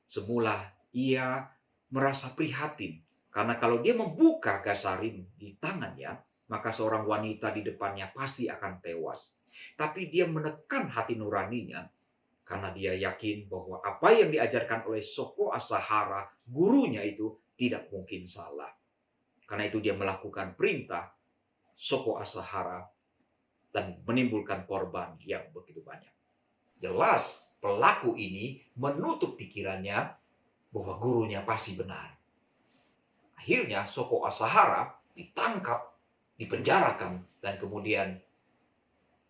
Semula ia merasa prihatin karena kalau dia membuka gas sarin di tangannya, maka seorang wanita di depannya pasti akan tewas. Tapi dia menekan hati nuraninya karena dia yakin bahwa apa yang diajarkan oleh Shoko Asahara, gurunya itu tidak mungkin salah. Karena itu dia melakukan perintah Shoko Asahara dan menimbulkan korban yang begitu banyak. Jelas pelaku ini menutup pikirannya bahwa gurunya pasti benar. Akhirnya Shoko Asahara ditangkap, dipenjarakan, dan kemudian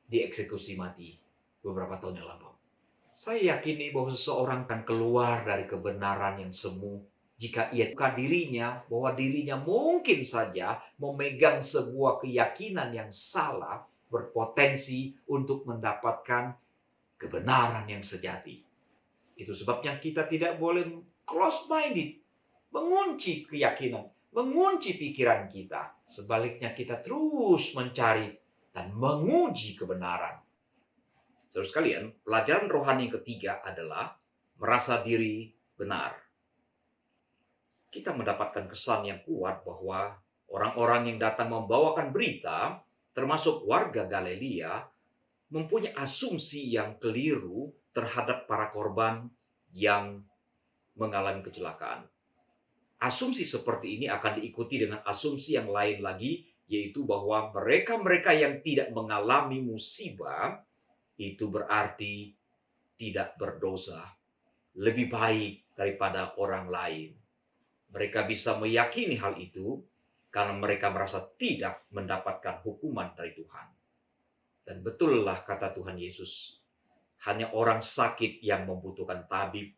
dieksekusi mati beberapa tahun yang lalu. Saya yakini bahwa seseorang akan keluar dari kebenaran yang semu jika ia buka dirinya bahwa dirinya mungkin saja memegang sebuah keyakinan yang salah, berpotensi untuk mendapatkan kebenaran yang sejati. Itu sebabnya kita tidak boleh close-minded, mengunci keyakinan, mengunci pikiran kita. Sebaliknya kita terus mencari dan menguji kebenaran. Saudara sekalian, pelajaran rohani yang ketiga adalah merasa diri benar. Kita mendapatkan kesan yang kuat bahwa orang-orang yang datang membawakan berita, termasuk warga Galilea, mempunyai asumsi yang keliru terhadap para korban yang mengalami kecelakaan. Asumsi seperti ini akan diikuti dengan asumsi yang lain lagi, yaitu bahwa mereka-mereka yang tidak mengalami musibah itu berarti tidak berdosa, lebih baik daripada orang lain. Mereka bisa meyakini hal itu karena mereka merasa tidak mendapatkan hukuman dari Tuhan. Dan betullah kata Tuhan Yesus, hanya orang sakit yang membutuhkan tabib.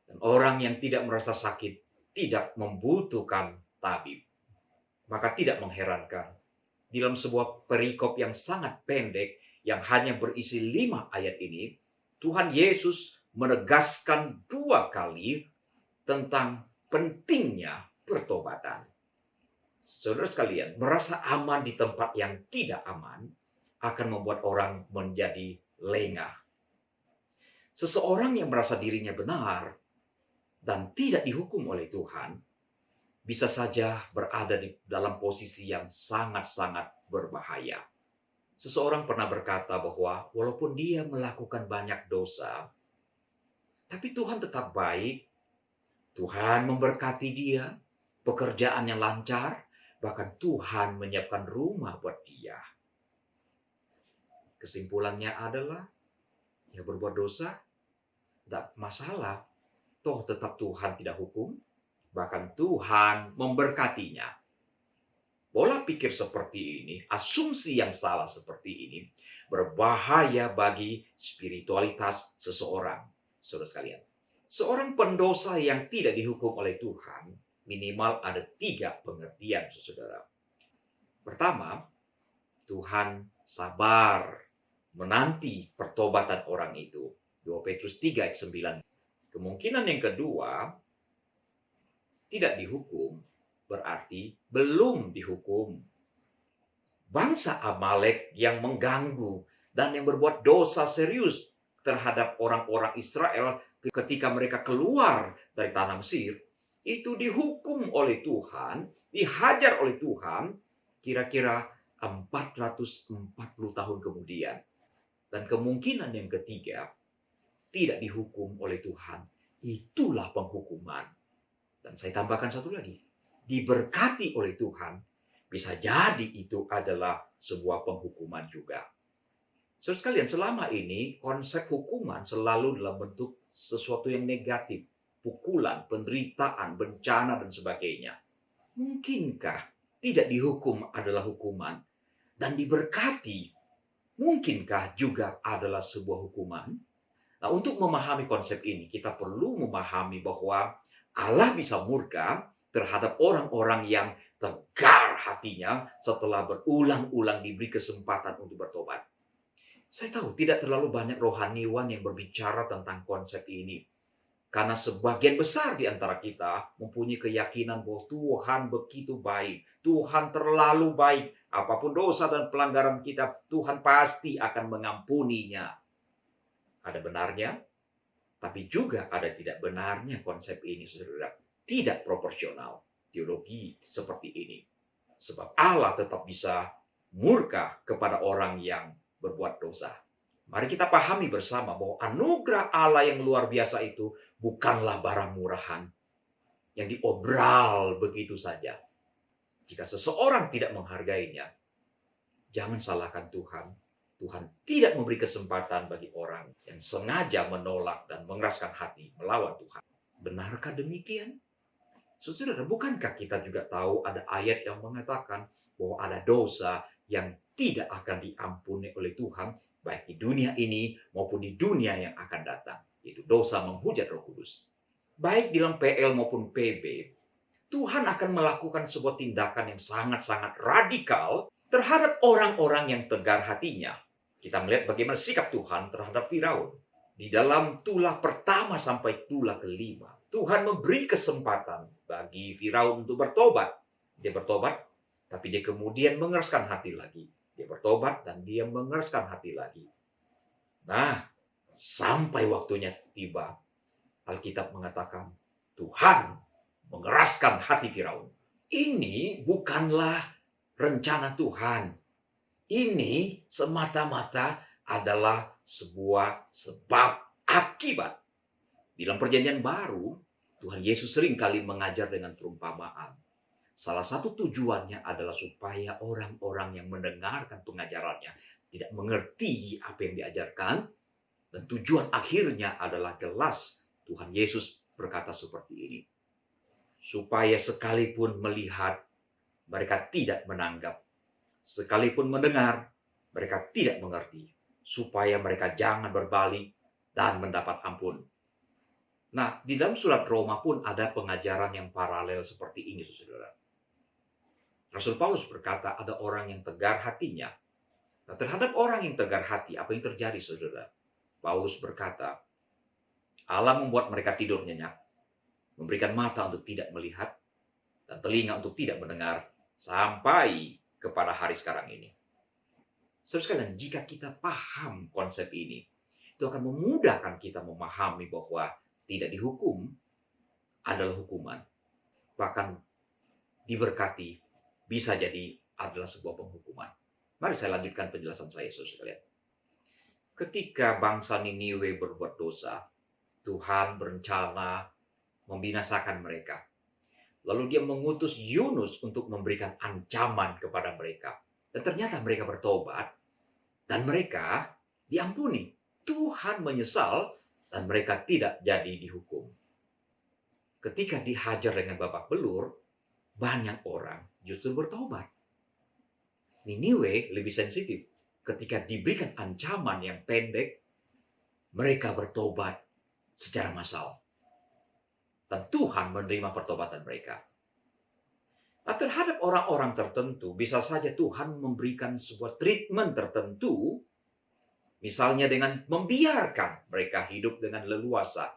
Dan orang yang tidak merasa sakit tidak membutuhkan tabib. Maka tidak mengherankan, dalam sebuah perikop yang sangat pendek, yang hanya berisi 5 ayat ini, Tuhan Yesus menegaskan 2 kali tentang pentingnya pertobatan. Saudara sekalian, merasa aman di tempat yang tidak aman akan membuat orang menjadi lengah. Seseorang yang merasa dirinya benar dan tidak dihukum oleh Tuhan bisa saja berada di dalam posisi yang sangat-sangat berbahaya. Seseorang pernah berkata bahwa walaupun dia melakukan banyak dosa, tapi Tuhan tetap baik. Tuhan memberkati dia, pekerjaan yang lancar, bahkan Tuhan menyiapkan rumah buat dia. Kesimpulannya adalah, ya berbuat dosa, tidak masalah. Toh tetap Tuhan tidak hukum, bahkan Tuhan memberkatinya. Pola pikir seperti ini, asumsi yang salah seperti ini, berbahaya bagi spiritualitas seseorang. Saudara sekalian, seorang pendosa yang tidak dihukum oleh Tuhan, minimal ada 3 pengertian, saudara. Pertama, Tuhan sabar menanti pertobatan orang itu. 2 Petrus 3 ayat 9. Kemungkinan yang kedua, tidak dihukum berarti belum dihukum. Bangsa Amalek yang mengganggu dan yang berbuat dosa serius terhadap orang-orang Israel ketika mereka keluar dari tanah Mesir, itu dihukum oleh Tuhan, dihajar oleh Tuhan, kira-kira 440 tahun kemudian. Dan kemungkinan yang ketiga, tidak dihukum oleh Tuhan. Itulah penghukuman. Dan saya tambahkan satu lagi. Diberkati oleh Tuhan, bisa jadi itu adalah sebuah penghukuman juga. Saudara sekalian, selama ini konsep hukuman selalu dalam bentuk sesuatu yang negatif. Pukulan, penderitaan, bencana, dan sebagainya. Mungkinkah tidak dihukum adalah hukuman? Dan diberkati, mungkinkah juga adalah sebuah hukuman? Nah, untuk memahami konsep ini, kita perlu memahami bahwa Allah bisa murka terhadap orang-orang yang tegar hatinya setelah berulang-ulang diberi kesempatan untuk bertobat. Saya tahu tidak terlalu banyak rohaniwan yang berbicara tentang konsep ini. Karena sebagian besar di antara kita mempunyai keyakinan bahwa Tuhan begitu baik. Tuhan terlalu baik. Apapun dosa dan pelanggaran kita, Tuhan pasti akan mengampuninya. Ada benarnya, tapi juga ada tidak benarnya konsep ini, saudara. Tidak proporsional teologi seperti ini. Sebab Allah tetap bisa murka kepada orang yang berbuat dosa. Mari kita pahami bersama bahwa anugerah Allah yang luar biasa itu bukanlah barang murahan yang diobral begitu saja. Jika seseorang tidak menghargainya, jangan salahkan Tuhan. Tuhan tidak memberi kesempatan bagi orang yang sengaja menolak dan mengeraskan hati melawan Tuhan. Benarkah demikian? Saudara, bukankah kita juga tahu ada ayat yang mengatakan bahwa ada dosa yang tidak akan diampuni oleh Tuhan, baik di dunia ini maupun di dunia yang akan datang, yaitu dosa menghujat Roh Kudus. baik dalam PL maupun PB, Tuhan akan melakukan sebuah tindakan yang sangat-sangat radikal terhadap orang-orang yang tegar hatinya. Kita melihat bagaimana sikap Tuhan terhadap Firaun. Di dalam tulah pertama sampai tulah kelima, Tuhan memberi kesempatan bagi Firaun untuk bertobat. Dia bertobat, tapi dia kemudian mengeraskan hati lagi. Dia bertobat dan dia mengeraskan hati lagi. Nah, sampai waktunya tiba, Alkitab mengatakan Tuhan mengeraskan hati Firaun. Ini bukanlah rencana Tuhan. Ini semata-mata adalah sebuah sebab akibat. Di dalam perjanjian baru, Tuhan Yesus sering kali mengajar dengan perumpamaan. Salah satu tujuannya adalah supaya orang-orang yang mendengarkan pengajarannya tidak mengerti apa yang diajarkan. Dan tujuan akhirnya adalah jelas. Tuhan Yesus berkata seperti ini. Supaya sekalipun melihat, mereka tidak menanggap. Sekalipun mendengar, mereka tidak mengerti. Supaya mereka jangan berbalik dan mendapat ampun. Nah, di dalam surat Roma pun ada pengajaran yang paralel seperti ini, saudara. Rasul Paulus berkata ada orang yang tegar hatinya. Nah, terhadap orang yang tegar hati, apa yang terjadi, saudara? Paulus berkata, Allah membuat mereka tidur nyenyak, memberikan mata untuk tidak melihat, dan telinga untuk tidak mendengar, sampai kepada hari sekarang ini. Saudara sekalian, jika kita paham konsep ini, itu akan memudahkan kita memahami bahwa tidak dihukum adalah hukuman. Bahkan diberkati bisa jadi adalah sebuah penghukuman. Mari saya lanjutkan penjelasan saya, saudara sekalian. Ketika bangsa Niniwe berbuat dosa, Tuhan berencana membinasakan mereka. Lalu dia mengutus Yunus untuk memberikan ancaman kepada mereka. Dan ternyata mereka bertobat dan mereka diampuni. Tuhan menyesal dan mereka tidak jadi dihukum. Ketika dihajar dengan babak belur, banyak orang justru bertobat. Niniwe lebih sensitif. Ketika diberikan ancaman yang pendek, mereka bertobat secara massal. Dan Tuhan menerima pertobatan mereka. Nah, terhadap orang-orang tertentu, bisa saja Tuhan memberikan sebuah treatment tertentu, misalnya dengan membiarkan mereka hidup dengan leluasa,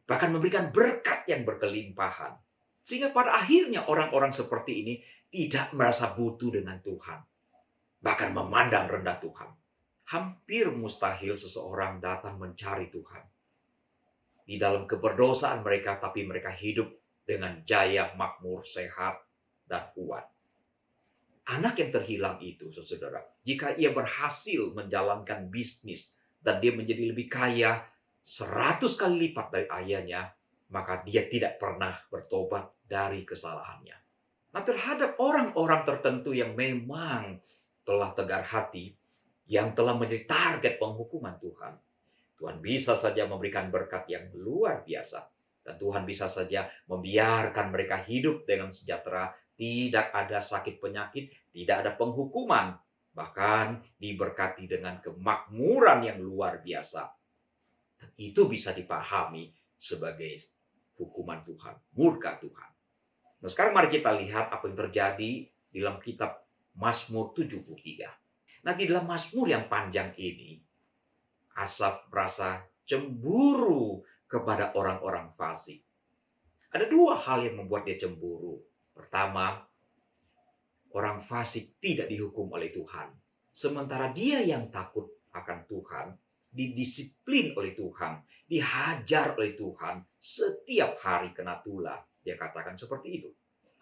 bahkan memberikan berkat yang berkelimpahan. Sehingga pada akhirnya orang-orang seperti ini tidak merasa butuh dengan Tuhan. Bahkan memandang rendah Tuhan. Hampir mustahil seseorang datang mencari Tuhan. Di dalam keberdosaan mereka, tapi mereka hidup dengan jaya, makmur, sehat, dan kuat. Anak yang terhilang itu, saudara, jika ia berhasil menjalankan bisnis dan dia menjadi lebih kaya 100 kali lipat dari ayahnya, maka dia tidak pernah bertobat dari kesalahannya. Nah, terhadap orang-orang tertentu yang memang telah tegar hati, yang telah menjadi target penghukuman Tuhan, Tuhan bisa saja memberikan berkat yang luar biasa. Dan Tuhan bisa saja membiarkan mereka hidup dengan sejahtera, tidak ada sakit penyakit, tidak ada penghukuman, bahkan diberkati dengan kemakmuran yang luar biasa. Dan itu bisa dipahami sebagai hukuman Tuhan, murka Tuhan. Nah, sekarang mari kita lihat apa yang terjadi di dalam kitab Mazmur 73. Nah, di dalam Mazmur yang panjang ini, Asaf merasa cemburu kepada orang-orang fasik. Ada dua hal yang membuat dia cemburu. Pertama, orang fasik tidak dihukum oleh Tuhan. Sementara dia yang takut akan Tuhan, didisiplin oleh Tuhan, dihajar oleh Tuhan, setiap hari kena tulah. Dia katakan seperti itu.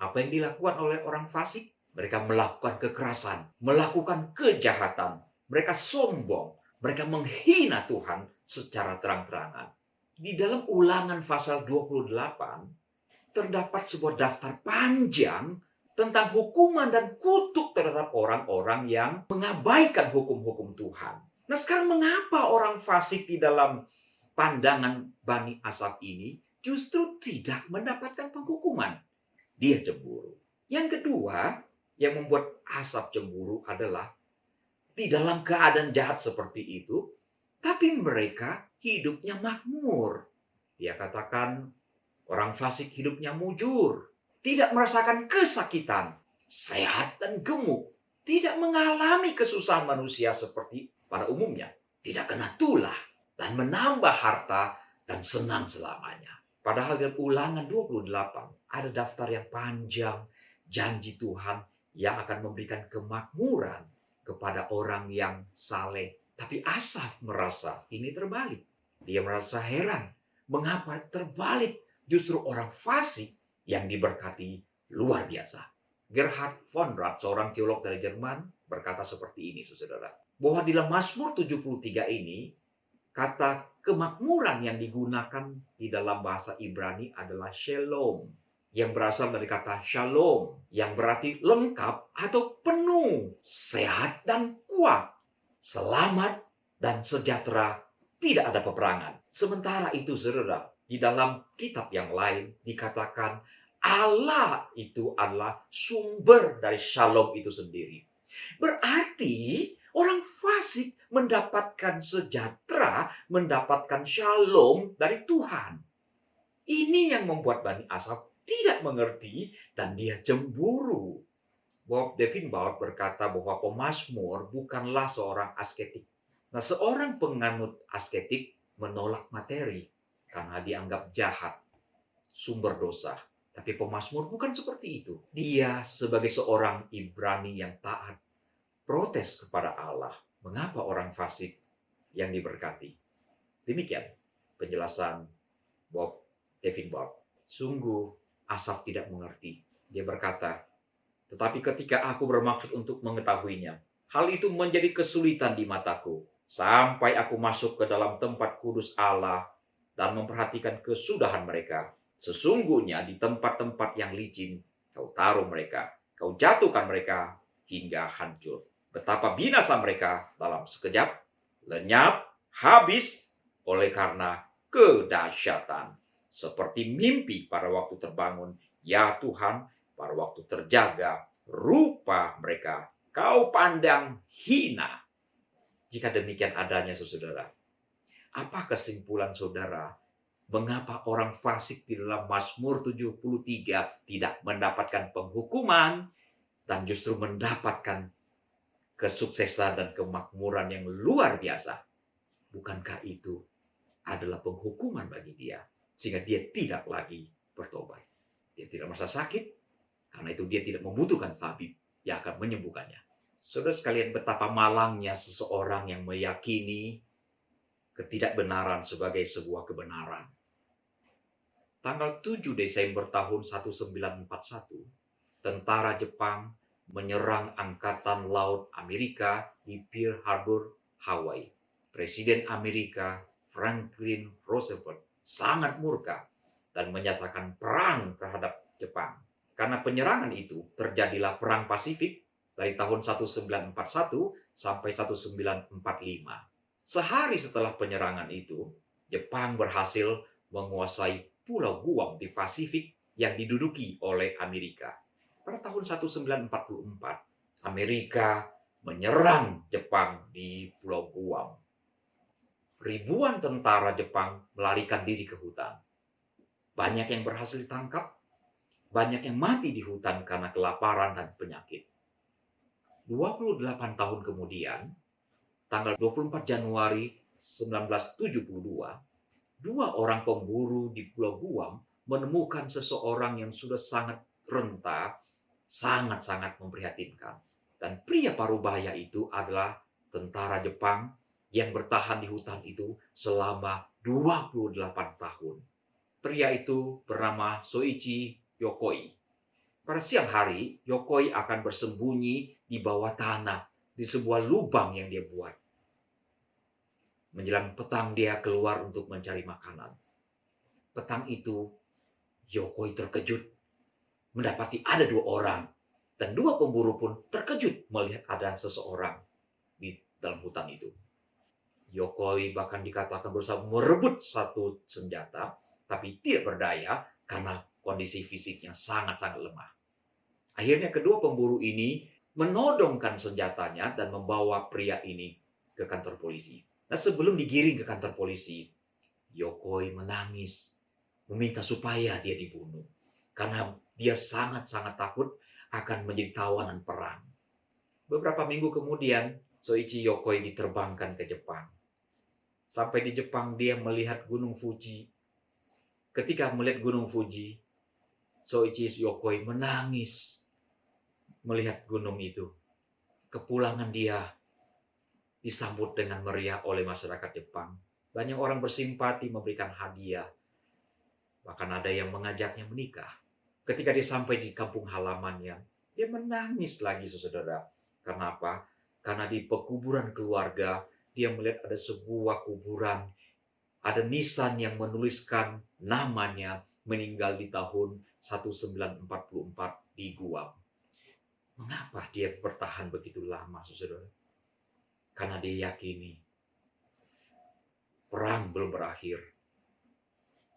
Apa yang dilakukan oleh orang fasik? Mereka melakukan kekerasan, melakukan kejahatan. Mereka sombong, mereka menghina Tuhan secara terang-terangan. Di dalam Ulangan pasal 28, terdapat sebuah daftar panjang tentang hukuman dan kutuk terhadap orang-orang yang mengabaikan hukum-hukum Tuhan. Nah, sekarang mengapa orang fasik di dalam pandangan Bani Asaf ini justru tidak mendapatkan penghukuman? Dia cemburu. Yang kedua, yang membuat Asaf cemburu adalah di dalam keadaan jahat seperti itu, tapi mereka hidupnya makmur. Dia katakan, Orang fasik hidupnya mujur, tidak merasakan kesakitan, sehat dan gemuk, tidak mengalami kesusahan manusia seperti pada umumnya, tidak kena tulah, dan menambah harta dan senang selamanya. Padahal dalam Ulangan 28 ada daftar yang panjang janji Tuhan yang akan memberikan kemakmuran kepada orang yang saleh. Tapi Asaf merasa ini terbalik. Dia merasa heran. Mengapa terbalik? Justru orang fasik yang diberkati luar biasa. Gerhard von Rad, seorang teolog dari Jerman, berkata seperti ini, saudara. Bahwa di dalam Mazmur 73 ini, kata kemakmuran yang digunakan di dalam bahasa Ibrani adalah shalom. Yang berasal dari kata shalom, yang berarti lengkap atau penuh, sehat dan kuat, selamat dan sejahtera, tidak ada peperangan. Sementara itu, saudara, di dalam kitab yang lain dikatakan Allah itu adalah sumber dari shalom itu sendiri. Berarti orang fasik mendapatkan sejahtera, mendapatkan shalom dari Tuhan. Ini yang membuat Bani Asaf tidak mengerti dan dia cemburu. Bob Devinbaur berkata bahwa pemazmur bukanlah seorang asketik. Nah, seorang penganut asketik menolak materi karena dianggap jahat, sumber dosa. Tapi pemazmur bukan seperti itu. Dia sebagai seorang Ibrani yang taat, protes kepada Allah. Mengapa orang fasik yang diberkati? Demikian penjelasan Bob Devinbaur. Sungguh Asaf tidak mengerti. Dia berkata, tetapi ketika aku bermaksud untuk mengetahuinya, hal itu menjadi kesulitan di mataku. Sampai aku masuk ke dalam tempat kudus Allah dan memperhatikan kesudahan mereka. Sesungguhnya di tempat-tempat yang licin, kau taruh mereka. Kau jatuhkan mereka hingga hancur. Betapa binasa mereka dalam sekejap, lenyap, habis oleh karena kedahsyatan. Seperti mimpi pada waktu terbangun, ya Tuhan, pada waktu terjaga, rupa mereka kau pandang hina. Jika demikian adanya, saudara, apa kesimpulan saudara? Mengapa orang fasik di dalam Mazmur 73 tidak mendapatkan penghukuman dan justru mendapatkan kesuksesan dan kemakmuran yang luar biasa? Bukankah itu adalah penghukuman bagi dia? Sehingga dia tidak lagi bertobat. Dia tidak merasa sakit, karena itu dia tidak membutuhkan tabib yang akan menyembuhkannya. Saudara sekalian, betapa malangnya seseorang yang meyakini ketidakbenaran sebagai sebuah kebenaran. Tanggal 7 Desember tahun 1941, tentara Jepang menyerang Angkatan Laut Amerika di Pearl Harbor, Hawaii. Presiden Amerika Franklin Roosevelt sangat murka dan menyatakan perang terhadap Jepang. Karena penyerangan itu terjadilah Perang Pasifik dari tahun 1941 sampai 1945. Sehari setelah penyerangan itu, Jepang berhasil menguasai Pulau Guam di Pasifik yang diduduki oleh Amerika. Pada tahun 1944, Amerika menyerang Jepang di Pulau Guam. Ribuan tentara Jepang melarikan diri ke hutan. Banyak yang berhasil ditangkap, banyak yang mati di hutan karena kelaparan dan penyakit. 28 tahun kemudian, tanggal 24 Januari 1972, dua orang pemburu di Pulau Guam menemukan seseorang yang sudah sangat renta, sangat-sangat memprihatinkan. Dan pria parubaya itu adalah tentara Jepang yang bertahan di hutan itu selama 28 tahun. Pria itu bernama Soichi Yokoi. Pada siang hari, Yokoi akan bersembunyi di bawah tanah di sebuah lubang yang dia buat. Menjelang petang dia keluar untuk mencari makanan. Petang itu, Yokoi terkejut mendapati ada dua orang. Dan dua pemburu pun terkejut melihat ada seseorang di dalam hutan itu. Yokoi bahkan dikatakan berusaha merebut satu senjata, tapi tidak berdaya karena kondisi fisiknya sangat-sangat lemah. Akhirnya kedua pemburu ini menodongkan senjatanya dan membawa pria ini ke kantor polisi. Nah, sebelum digiring ke kantor polisi, Yokoi menangis meminta supaya dia dibunuh. Karena dia sangat-sangat takut akan menjadi tawanan perang. Beberapa minggu kemudian, Soichi Yokoi diterbangkan ke Jepang. Sampai di Jepang dia melihat Gunung Fuji. Ketika melihat Gunung Fuji, Soichi Yokoi menangis melihat gunung itu. Kepulangan dia disambut dengan meriah oleh masyarakat Jepang. Banyak orang bersimpati memberikan hadiah. Bahkan ada yang mengajaknya menikah. Ketika dia sampai di kampung halamannya, dia menangis lagi, saudara. Karena apa? Karena di pekuburan keluarga, dia melihat ada sebuah kuburan. Ada nisan yang menuliskan namanya meninggal di tahun 1944 di Guam. Mengapa dia bertahan begitu lama, saudara? Karena dia yakini perang belum berakhir.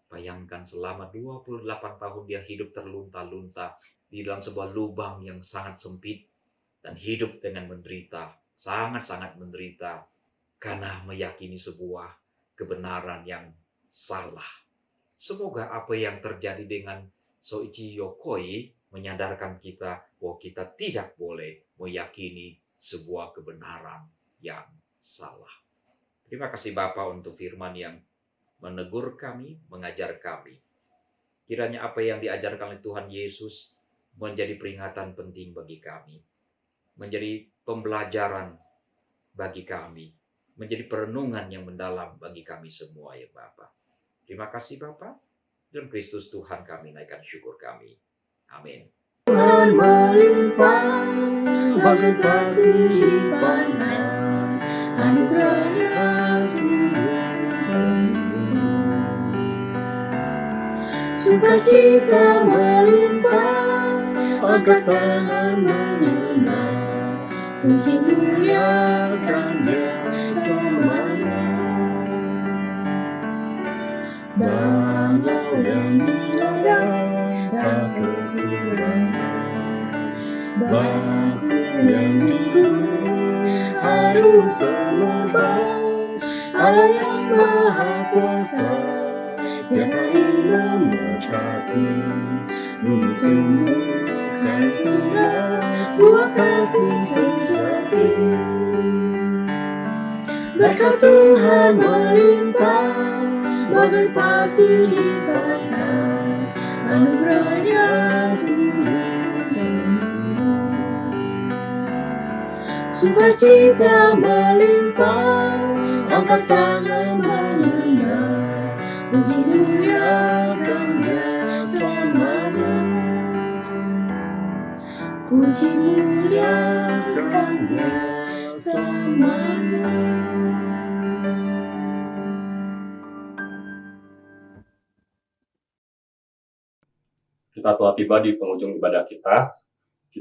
Bayangkan selama 28 tahun dia hidup terlunta-lunta di dalam sebuah lubang yang sangat sempit dan hidup dengan menderita, sangat-sangat menderita karena meyakini sebuah kebenaran yang salah. Semoga apa yang terjadi dengan Soichi Yokoi menyadarkan kita bahwa kita tidak boleh meyakini sebuah kebenaran yang salah. Terima kasih Bapa untuk firman yang menegur kami, mengajar kami. Kiranya apa yang diajarkan oleh Tuhan Yesus menjadi peringatan penting bagi kami. Menjadi pembelajaran bagi kami. Menjadi perenungan yang mendalam bagi kami semua ya Bapa. Terima kasih Bapa. Dalam Kristus Tuhan kami naikkan syukur kami. Amin.
Tuhan melimpah bagai pasir di pantai, anugerahnya sukacita melimpah, angkat tangan menyembah, puji muliakan Dia selamanya. Bangau yang diladang tak kekurangan, batu yang digunung harum semerbak, Allah yang Maha Kuasa tiap hari memberkati, bumi tumbuhkan tunas buah kasih sejati. Berkat Tuhan melimpah bagai pasir di pantai, anugerahnya turun. Sukacita melimpah, angkat tangan menyembah, puji muliakan Dia selamanya. Puji muliakan Dia selamanya.
Kita telah tiba di penghujung ibadah kita.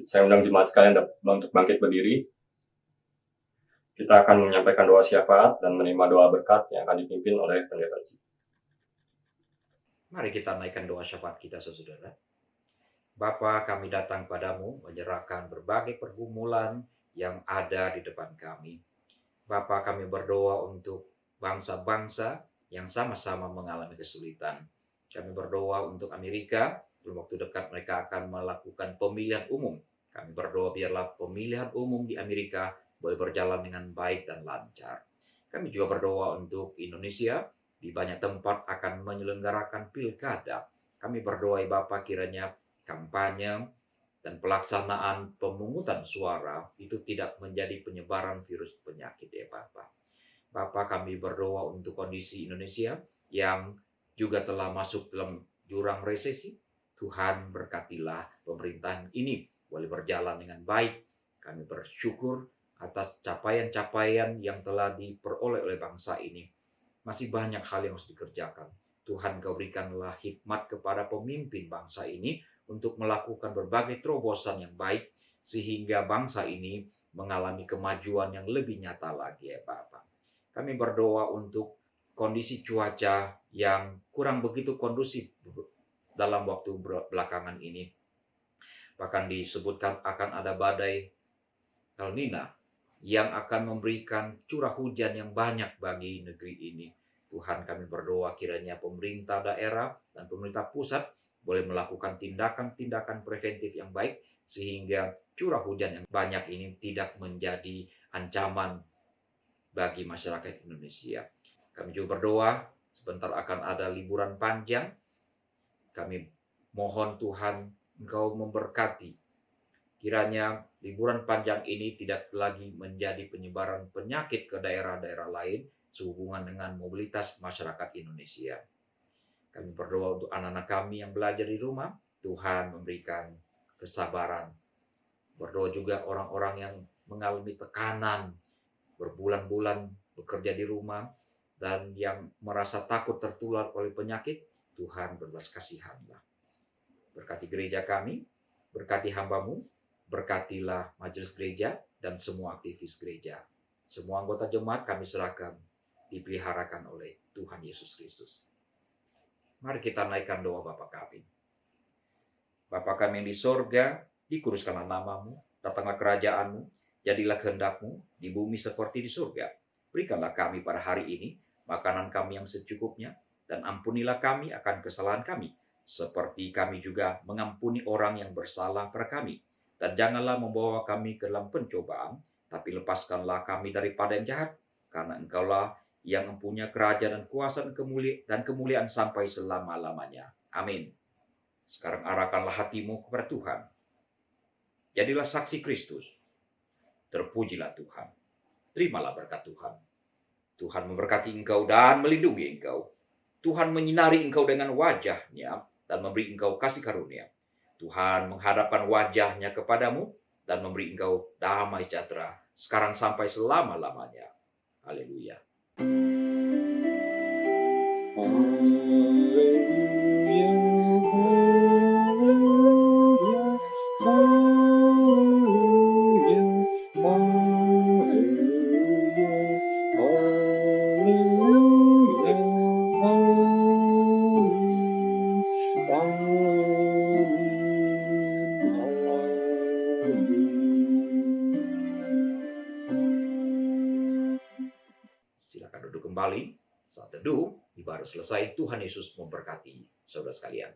Saya undang jemaat sekalian untuk bangkit berdiri. Kita akan menyampaikan doa syafaat dan menerima doa berkat yang akan dipimpin oleh pendeta.
Mari kita naikkan doa syafaat kita, saudara. Bapa, kami datang padamu menyerahkan berbagai pergumulan yang ada di depan kami. Bapa, kami berdoa untuk bangsa-bangsa yang sama-sama mengalami kesulitan. Kami berdoa untuk Amerika. Dalam waktu dekat mereka akan melakukan pemilihan umum. Kami berdoa biarlah pemilihan umum di Amerika boleh berjalan dengan baik dan lancar. Kami juga berdoa untuk Indonesia. Di banyak tempat akan menyelenggarakan pilkada. Kami berdoa Bapa kiranya kampanye dan pelaksanaan pemungutan suara itu tidak menjadi penyebaran virus penyakit ya Bapa. Bapa, kami berdoa untuk kondisi Indonesia yang juga telah masuk dalam jurang resesi. Tuhan berkatilah pemerintahan ini boleh berjalan dengan baik. Kami bersyukur atas capaian-capaian yang telah diperoleh oleh bangsa ini. Masih banyak hal yang harus dikerjakan. Tuhan, Kau berikanlah hikmat kepada pemimpin bangsa ini untuk melakukan berbagai terobosan yang baik sehingga bangsa ini mengalami kemajuan yang lebih nyata lagi ya Bapak. Kami berdoa untuk kondisi cuaca yang kurang begitu kondusif dalam waktu belakangan ini. Bahkan disebutkan akan ada badai El Nino yang akan memberikan curah hujan yang banyak bagi negeri ini. Tuhan, kami berdoa kiranya pemerintah daerah dan pemerintah pusat boleh melakukan tindakan-tindakan preventif yang baik sehingga curah hujan yang banyak ini tidak menjadi ancaman bagi masyarakat Indonesia. Kami juga berdoa sebentar akan ada liburan panjang. Kami mohon Tuhan Engkau memberkati. Kiranya liburan panjang ini tidak lagi menjadi penyebaran penyakit ke daerah-daerah lain sehubungan dengan mobilitas masyarakat Indonesia. Kami berdoa untuk anak-anak kami yang belajar di rumah, Tuhan memberikan kesabaran. Berdoa juga orang-orang yang mengalami tekanan, berbulan-bulan bekerja di rumah, dan yang merasa takut tertular oleh penyakit, Tuhan berbelas kasihanlah. Berkati gereja kami, berkati hamba-Mu, berkatilah majelis gereja dan semua aktivis gereja. Semua anggota jemaat kami serahkan, dipeliharakan oleh Tuhan Yesus Kristus. Mari kita naikkan doa Bapa kami. Bapa kami yang di sorga, dikuduskanlah nama-Mu, datanglah kerajaan-Mu, jadilah kehendak-Mu di bumi seperti di surga. Berikanlah kami pada hari ini makanan kami yang secukupnya, dan ampunilah kami akan kesalahan kami, seperti kami juga mengampuni orang yang bersalah pada kami. Dan janganlah membawa kami ke dalam pencobaan, tapi lepaskanlah kami daripada yang jahat, karena Engkaulah yang mempunyai kerajaan dan kuasa dan kemuliaan sampai selama-lamanya. Amin. Sekarang arahkanlah hatimu kepada Tuhan. Jadilah saksi Kristus. Terpujilah Tuhan. Terimalah berkat Tuhan. Tuhan memberkati engkau dan melindungi engkau. Tuhan menyinari engkau dengan wajah-Nya dan memberi engkau kasih karunia. Tuhan menghadapkan wajah-Nya kepadamu dan memberi engkau damai sejahtera sekarang sampai selama-lamanya. Haleluya. Silakan duduk kembali. Saat teduh, ibadah selesai. Tuhan Yesus memberkati saudara sekalian.